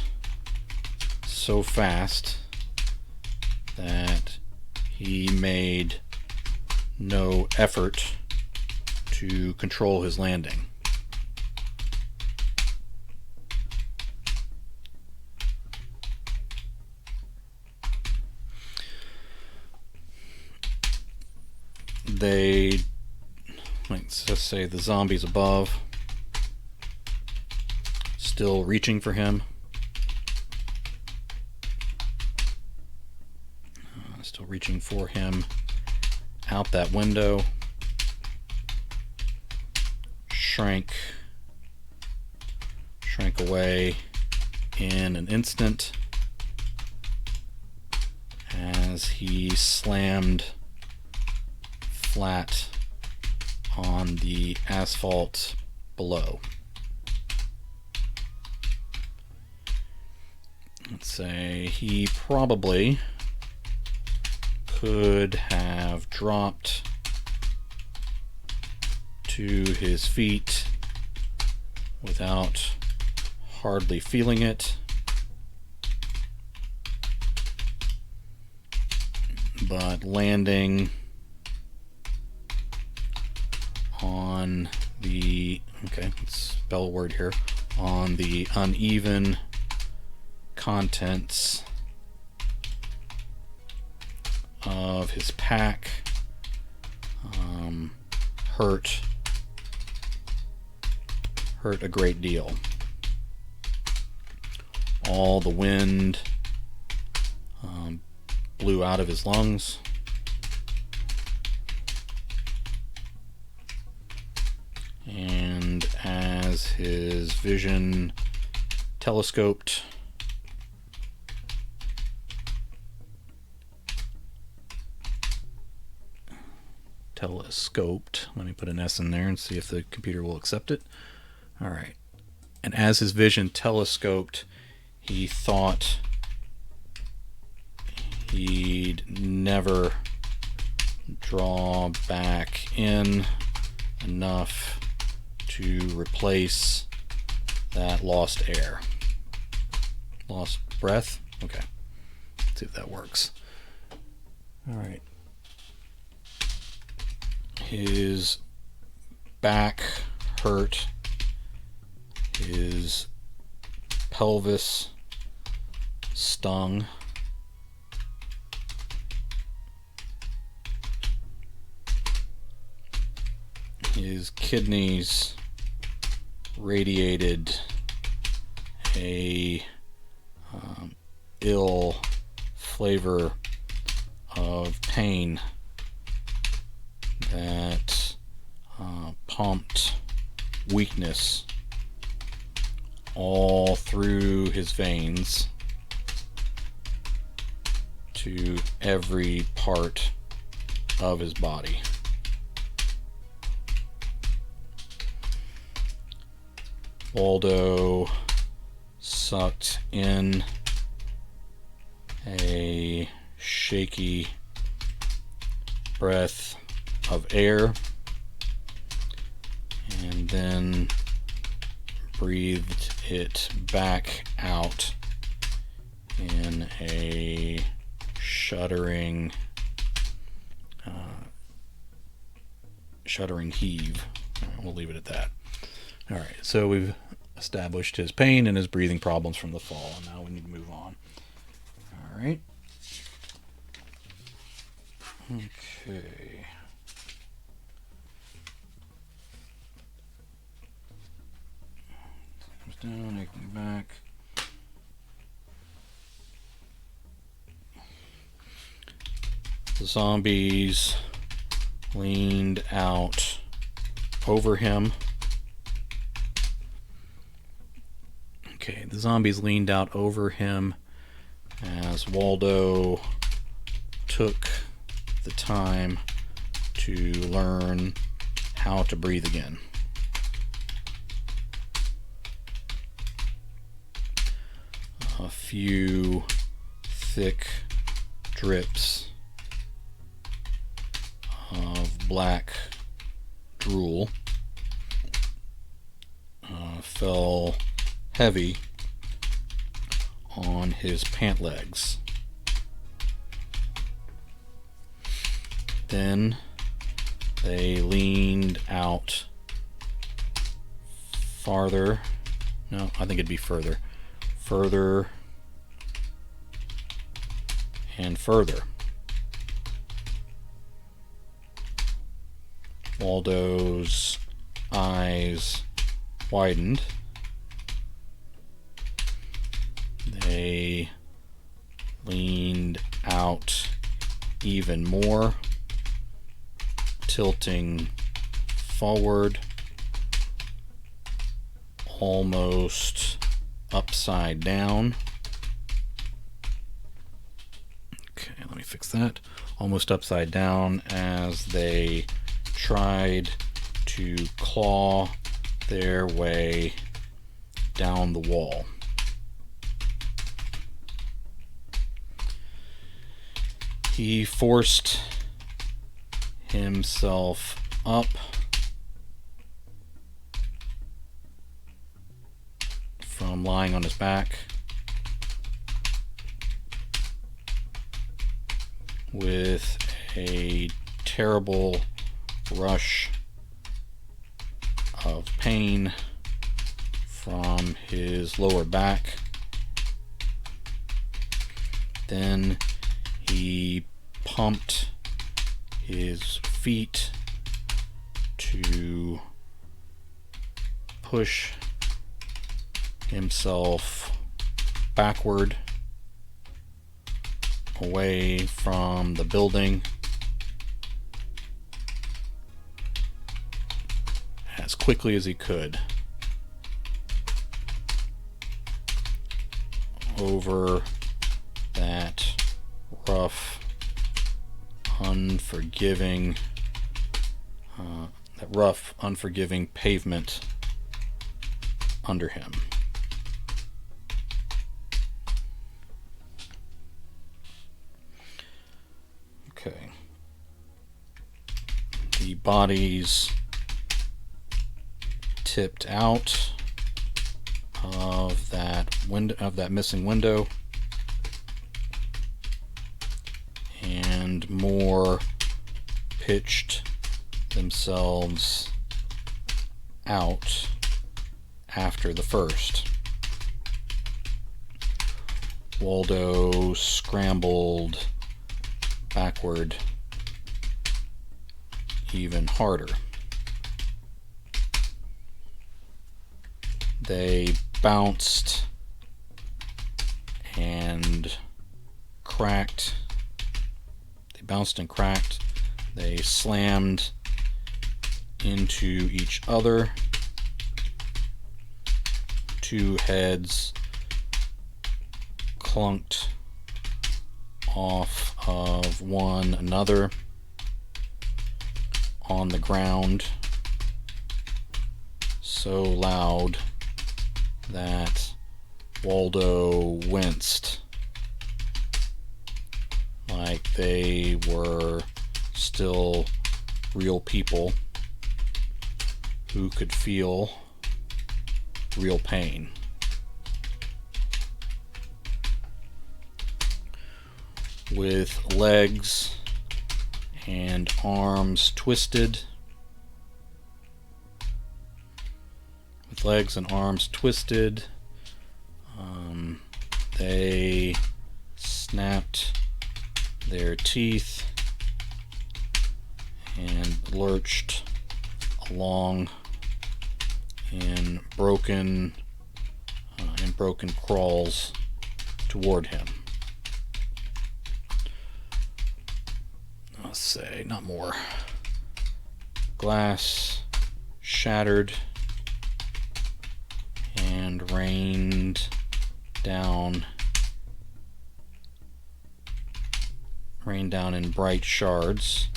so fast that he made no effort to control his landing. Let's just say the zombies above, still reaching for him. Still reaching for him out that window. Shrank away in an instant as he slammed flat on the asphalt below. Let's say he probably could have dropped to his feet without hardly feeling it, but landing on the, okay, let's spell a word here, on the uneven contents of his pack, hurt a great deal. All the wind blew out of his lungs. And as his vision telescoped, let me put an S in there and see if the computer will accept it. Alright. And as his vision telescoped, he thought he'd never draw back in enough to replace that lost air. Lost breath? Okay. Let's see if that works. Alright. His back hurt. His pelvis stung. His kidneys radiated a ill flavor of pain that pumped weakness all through his veins to every part of his body. Waldo sucked in a shaky breath of air and then breathed it back out in a shuddering heave. We'll leave it at that. Alright, so we've established his pain and his breathing problems from the fall, and now we need to move on. Alright. Okay. Comes down, making back. The zombies leaned out over him. Okay, the zombies leaned out over him as Waldo took the time to learn how to breathe again. A few thick drips of black drool fell heavy on his pant legs. Then they leaned out farther. No, I think it'd be further. Further and further. Waldo's eyes widened. They leaned out even more, tilting forward, almost upside down. Okay, let me fix that. Almost upside down as they tried to claw their way down the wall. He forced himself up from lying on his back with a terrible rush of pain from his lower back. Then he pumped his feet to push himself backward away from the building as quickly as he could, over that rough, unforgiving pavement under him. Okay. The bodies tipped out of that window, of that missing window, and more pitched themselves out after the first. Waldo scrambled backward even harder. They bounced and cracked. They bounced and cracked. They slammed into each other. Two heads clunked off of one another on the ground so loud that Waldo winced, like they were still real people who could feel real pain. With legs and arms twisted, they snapped their teeth and lurched along in broken crawls toward him. Let's say, not more. Glass shattered and rained down in bright shards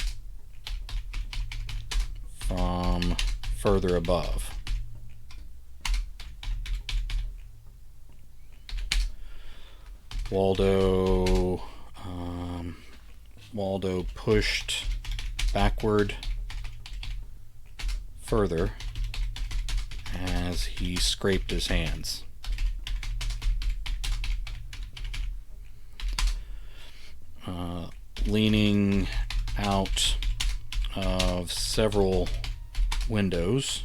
from further above. Waldo pushed backward further as he scraped his hands. Leaning out of several windows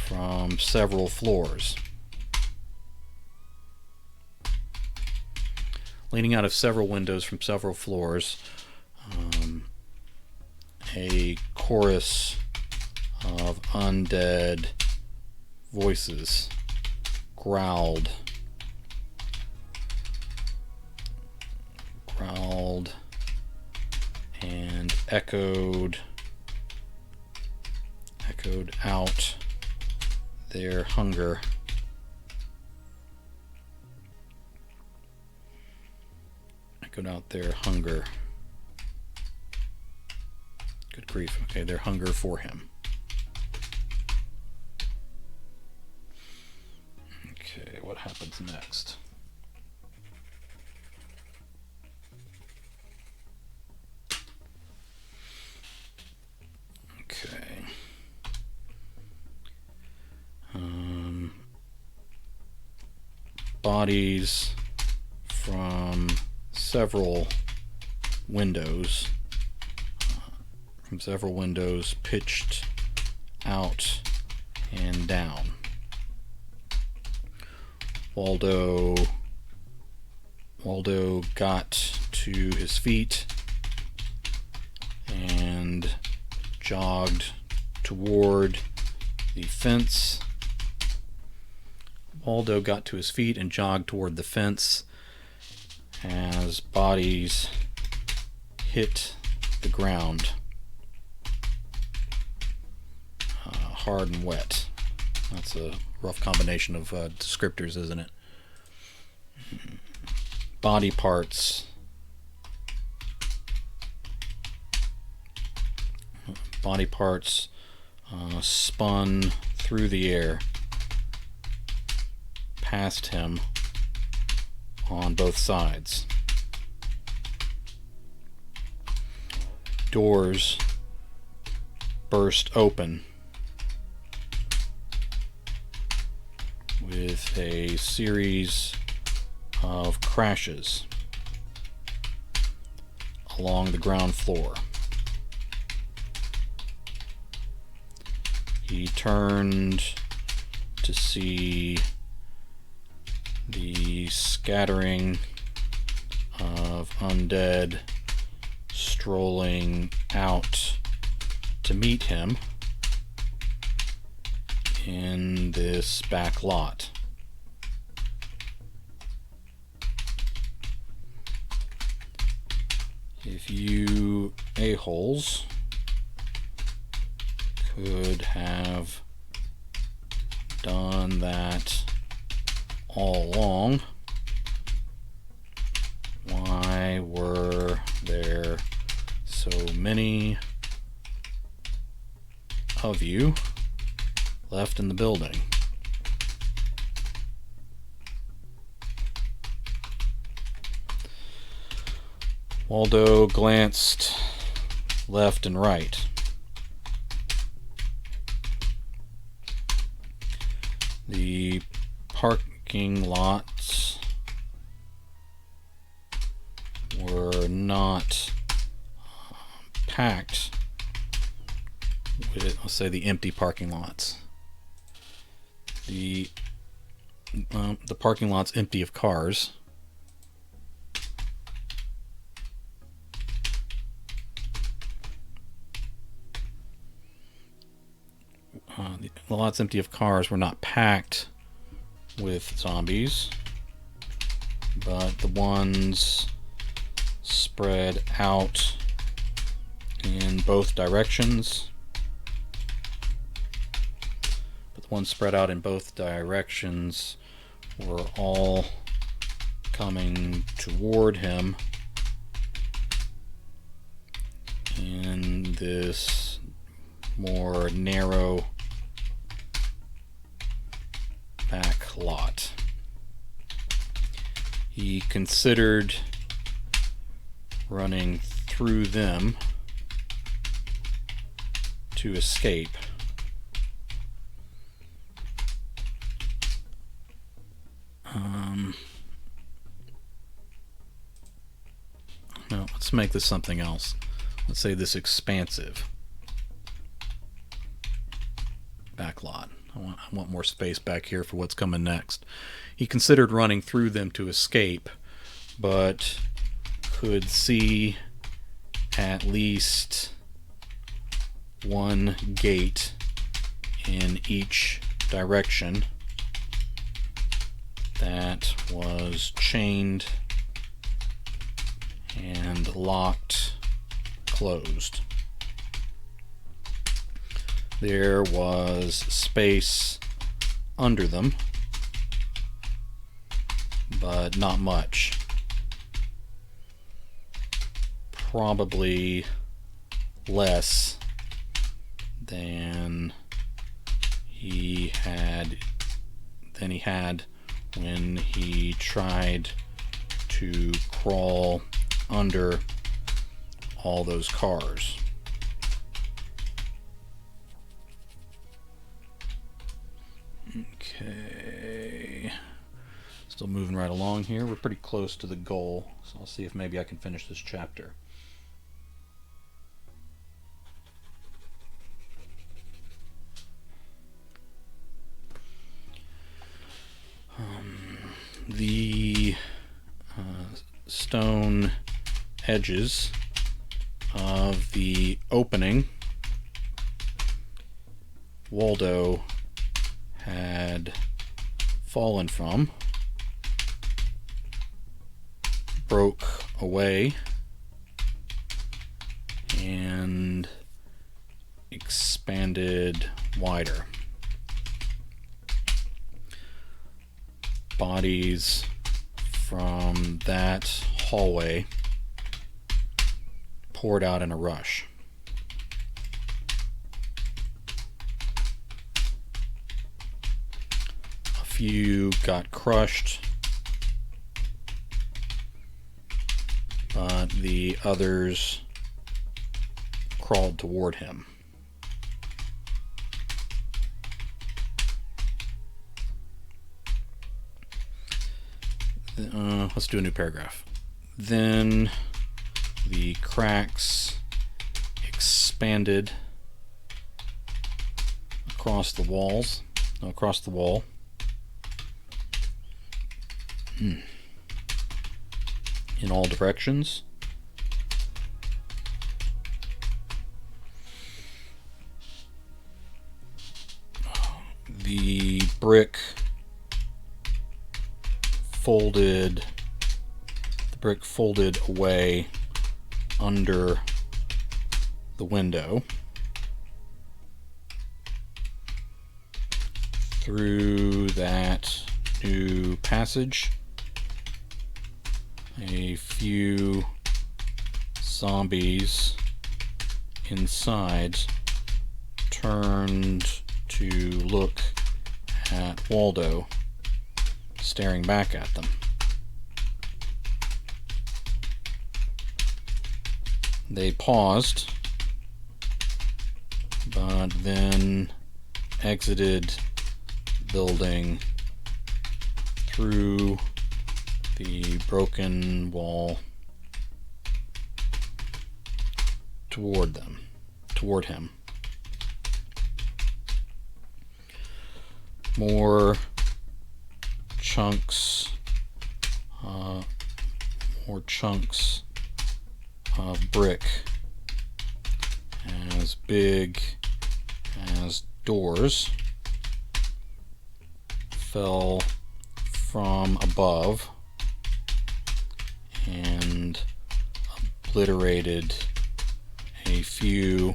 from several floors. Leaning out of several windows from several floors, a chorus of undead voices growled and echoed out their hunger. Good grief. Okay, their hunger for him. Okay, what happens next? Okay. Bodies from several windows, pitched out and down. Waldo got to his feet and jogged toward the fence. Waldo got to his feet and jogged toward the fence as bodies hit the ground, hard and wet. That's a rough combination of descriptors, isn't it? Body parts spun through the air past him on both sides. Doors burst open with a series of crashes along the ground floor. He turned to see the scattering of undead strolling out to meet him in this back lot. If you a-holes could have done that all along, why were there so many of you left in the building? Waldo glanced left and right. The parking lots were not packed with, let's say, the empty parking lots. The parking lot's empty of cars. The lots empty of cars were not packed with zombies, but the ones spread out in both directions. Were all coming toward him in this more narrow back lot. He considered running through them to escape. No, let's make this something else. let's say this expansive backlot. I want more space back here for what's coming next. He considered running through them to escape, but could see at least one gate in each direction that was chained and locked closed. There was space under them, but not much. Probably less than he had when he tried to crawl under all those cars. Okay, still moving right along here. We're pretty close to the goal, so I'll see if maybe I can finish this chapter. The stone edges of the opening Waldo had fallen from broke away and expanded wider. Bodies from that hallway poured out in a rush. A few got crushed, but the others crawled toward him. Let's do a new paragraph. Then the cracks expanded across the wall in all directions. The brick folded away under the window. Through that new passage, a few zombies inside turned to look at Waldo, staring back at them. They paused, but then exited the building through the broken wall toward him. More chunks of brick as big as doors fell from above and obliterated a few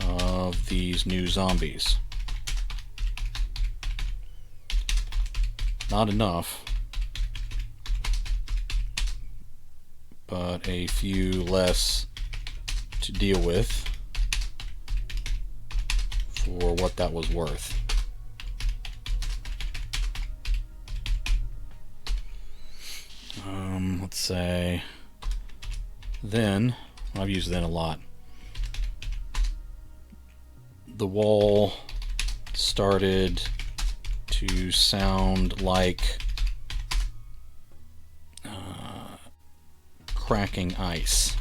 of these new zombies. Not enough, but a few less to deal with for what that was worth. Let's say then, I've used then a lot, the wall started to sound like cracking ice.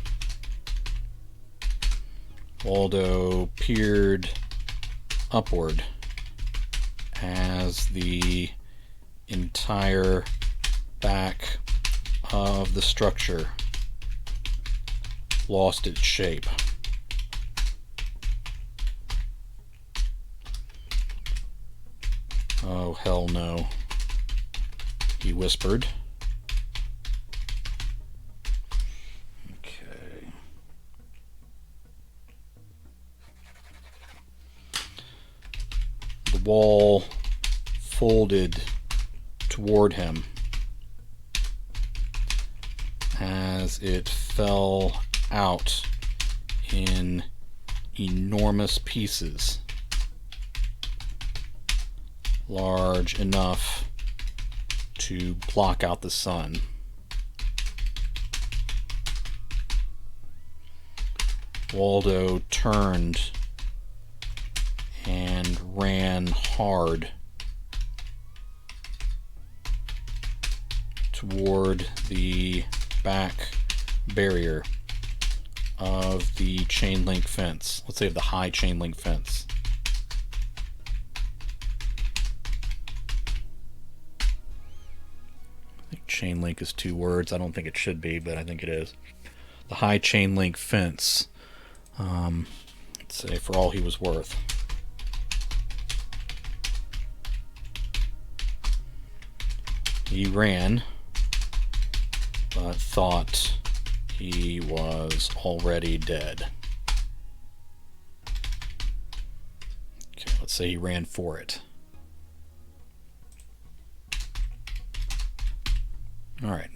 Waldo peered upward as the entire back of the structure lost its shape. "Oh, hell no," he whispered. Okay. The wall folded toward him as it fell out in enormous pieces, large enough to block out the sun. Waldo turned and ran hard toward the back barrier of the chain link fence. Let's say of the high chain link fence. I think chain link is 2 words. I don't think it should be, but I think it is. The high chain link fence. Let's say for all he was worth. He ran, but thought he was already dead. Okay, let's say he ran for it. Alright,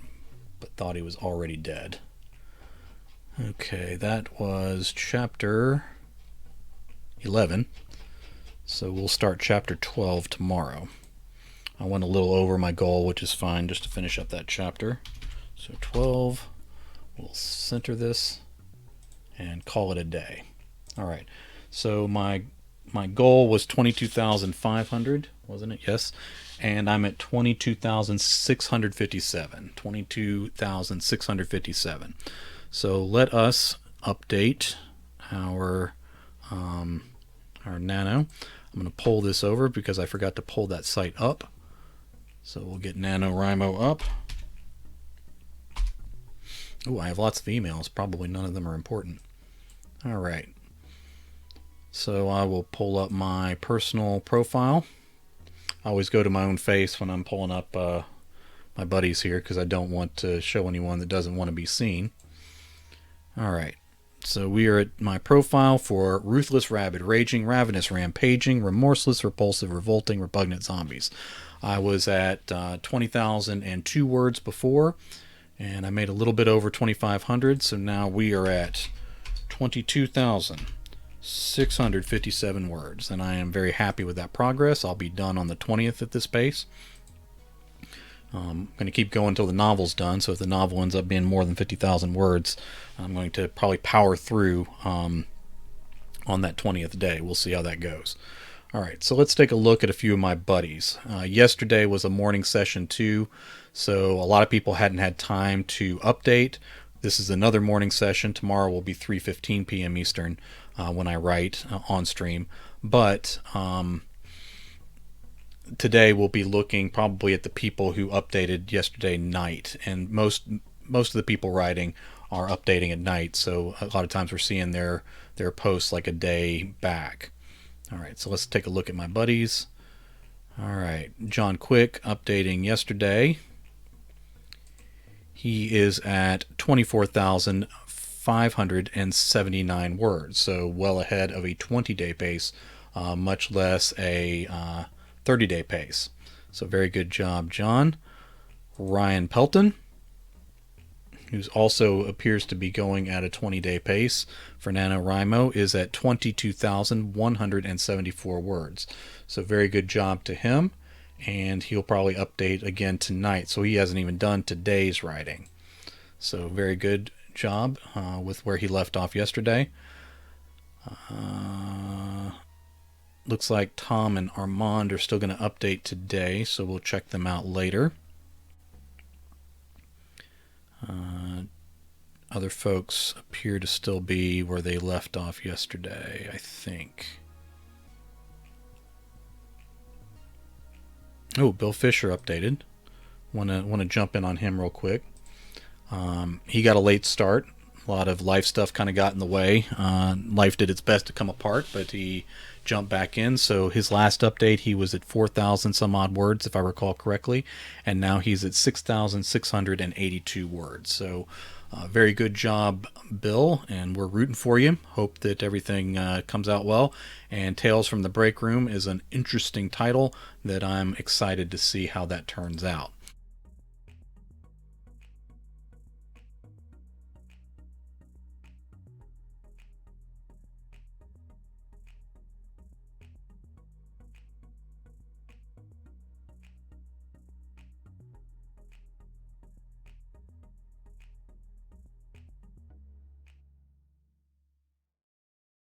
but thought he was already dead. Okay, that was chapter 11. So we'll start chapter 12 tomorrow. I went a little over my goal, which is fine, just to finish up that chapter. So 12, we'll center this and call it a day. Alright, so my goal was 22,500, wasn't it? Yes. And I'm at 22,657. 22,657. So let us update our Nano. I'm going to pull this over because I forgot to pull that site up. So we'll get NaNoWriMo up. Oh, I have lots of emails. Probably none of them are important. All right. So I will pull up my personal profile. I always go to my own face when I'm pulling up my buddies here because I don't want to show anyone that doesn't want to be seen. All right. So we are at my profile for Ruthless, Rabid, Raging, Ravenous, Rampaging, Remorseless, Repulsive, Revolting, Repugnant zombies. I was at 20,002 words before, and I made a little bit over 2,500, so now we are at 22,657 words, and I am very happy with that progress. I'll be done on the 20th at this pace. I'm going to keep going until the novel's done, so if the novel ends up being more than 50,000 words, I'm going to probably power through on that 20th day. We'll see how that goes. Alright, so let's take a look at a few of my buddies. Yesterday was a morning session too, so a lot of people hadn't had time to update. This is another morning session. Tomorrow will be 3:15 p.m. Eastern when I write on stream. But today we'll be looking probably at the people who updated yesterday night, and most of the people writing are updating at night, so a lot of times we're seeing their posts like a day back. Alright, so let's take a look at my buddies. Alright, John Quick updating yesterday. He is at 24,579 words, so well ahead of a 20-day pace, much less a 30-day pace. So very good job, John. Ryan Pelton, who also appears to be going at a 20-day pace for NaNoWriMo, is at 22,174 words. So very good job to him, and he'll probably update again tonight, so he hasn't even done today's writing. So very good job with where he left off yesterday. Looks like Tom and Armand are still going to update today, so we'll check them out later. Other folks appear to still be where they left off yesterday, I think. Oh, Bill Fisher updated. Want to jump in on him real quick. He got a late start. A lot of life stuff kind of got in the way. Life did its best to come apart, but he jumped back in. So his last update, he was at 4,000 some odd words, if I recall correctly, and now he's at 6,682 words. So very good job, Bill, and we're rooting for you. Hope that everything comes out well. And Tales from the Break Room is an interesting title that I'm excited to see how that turns out.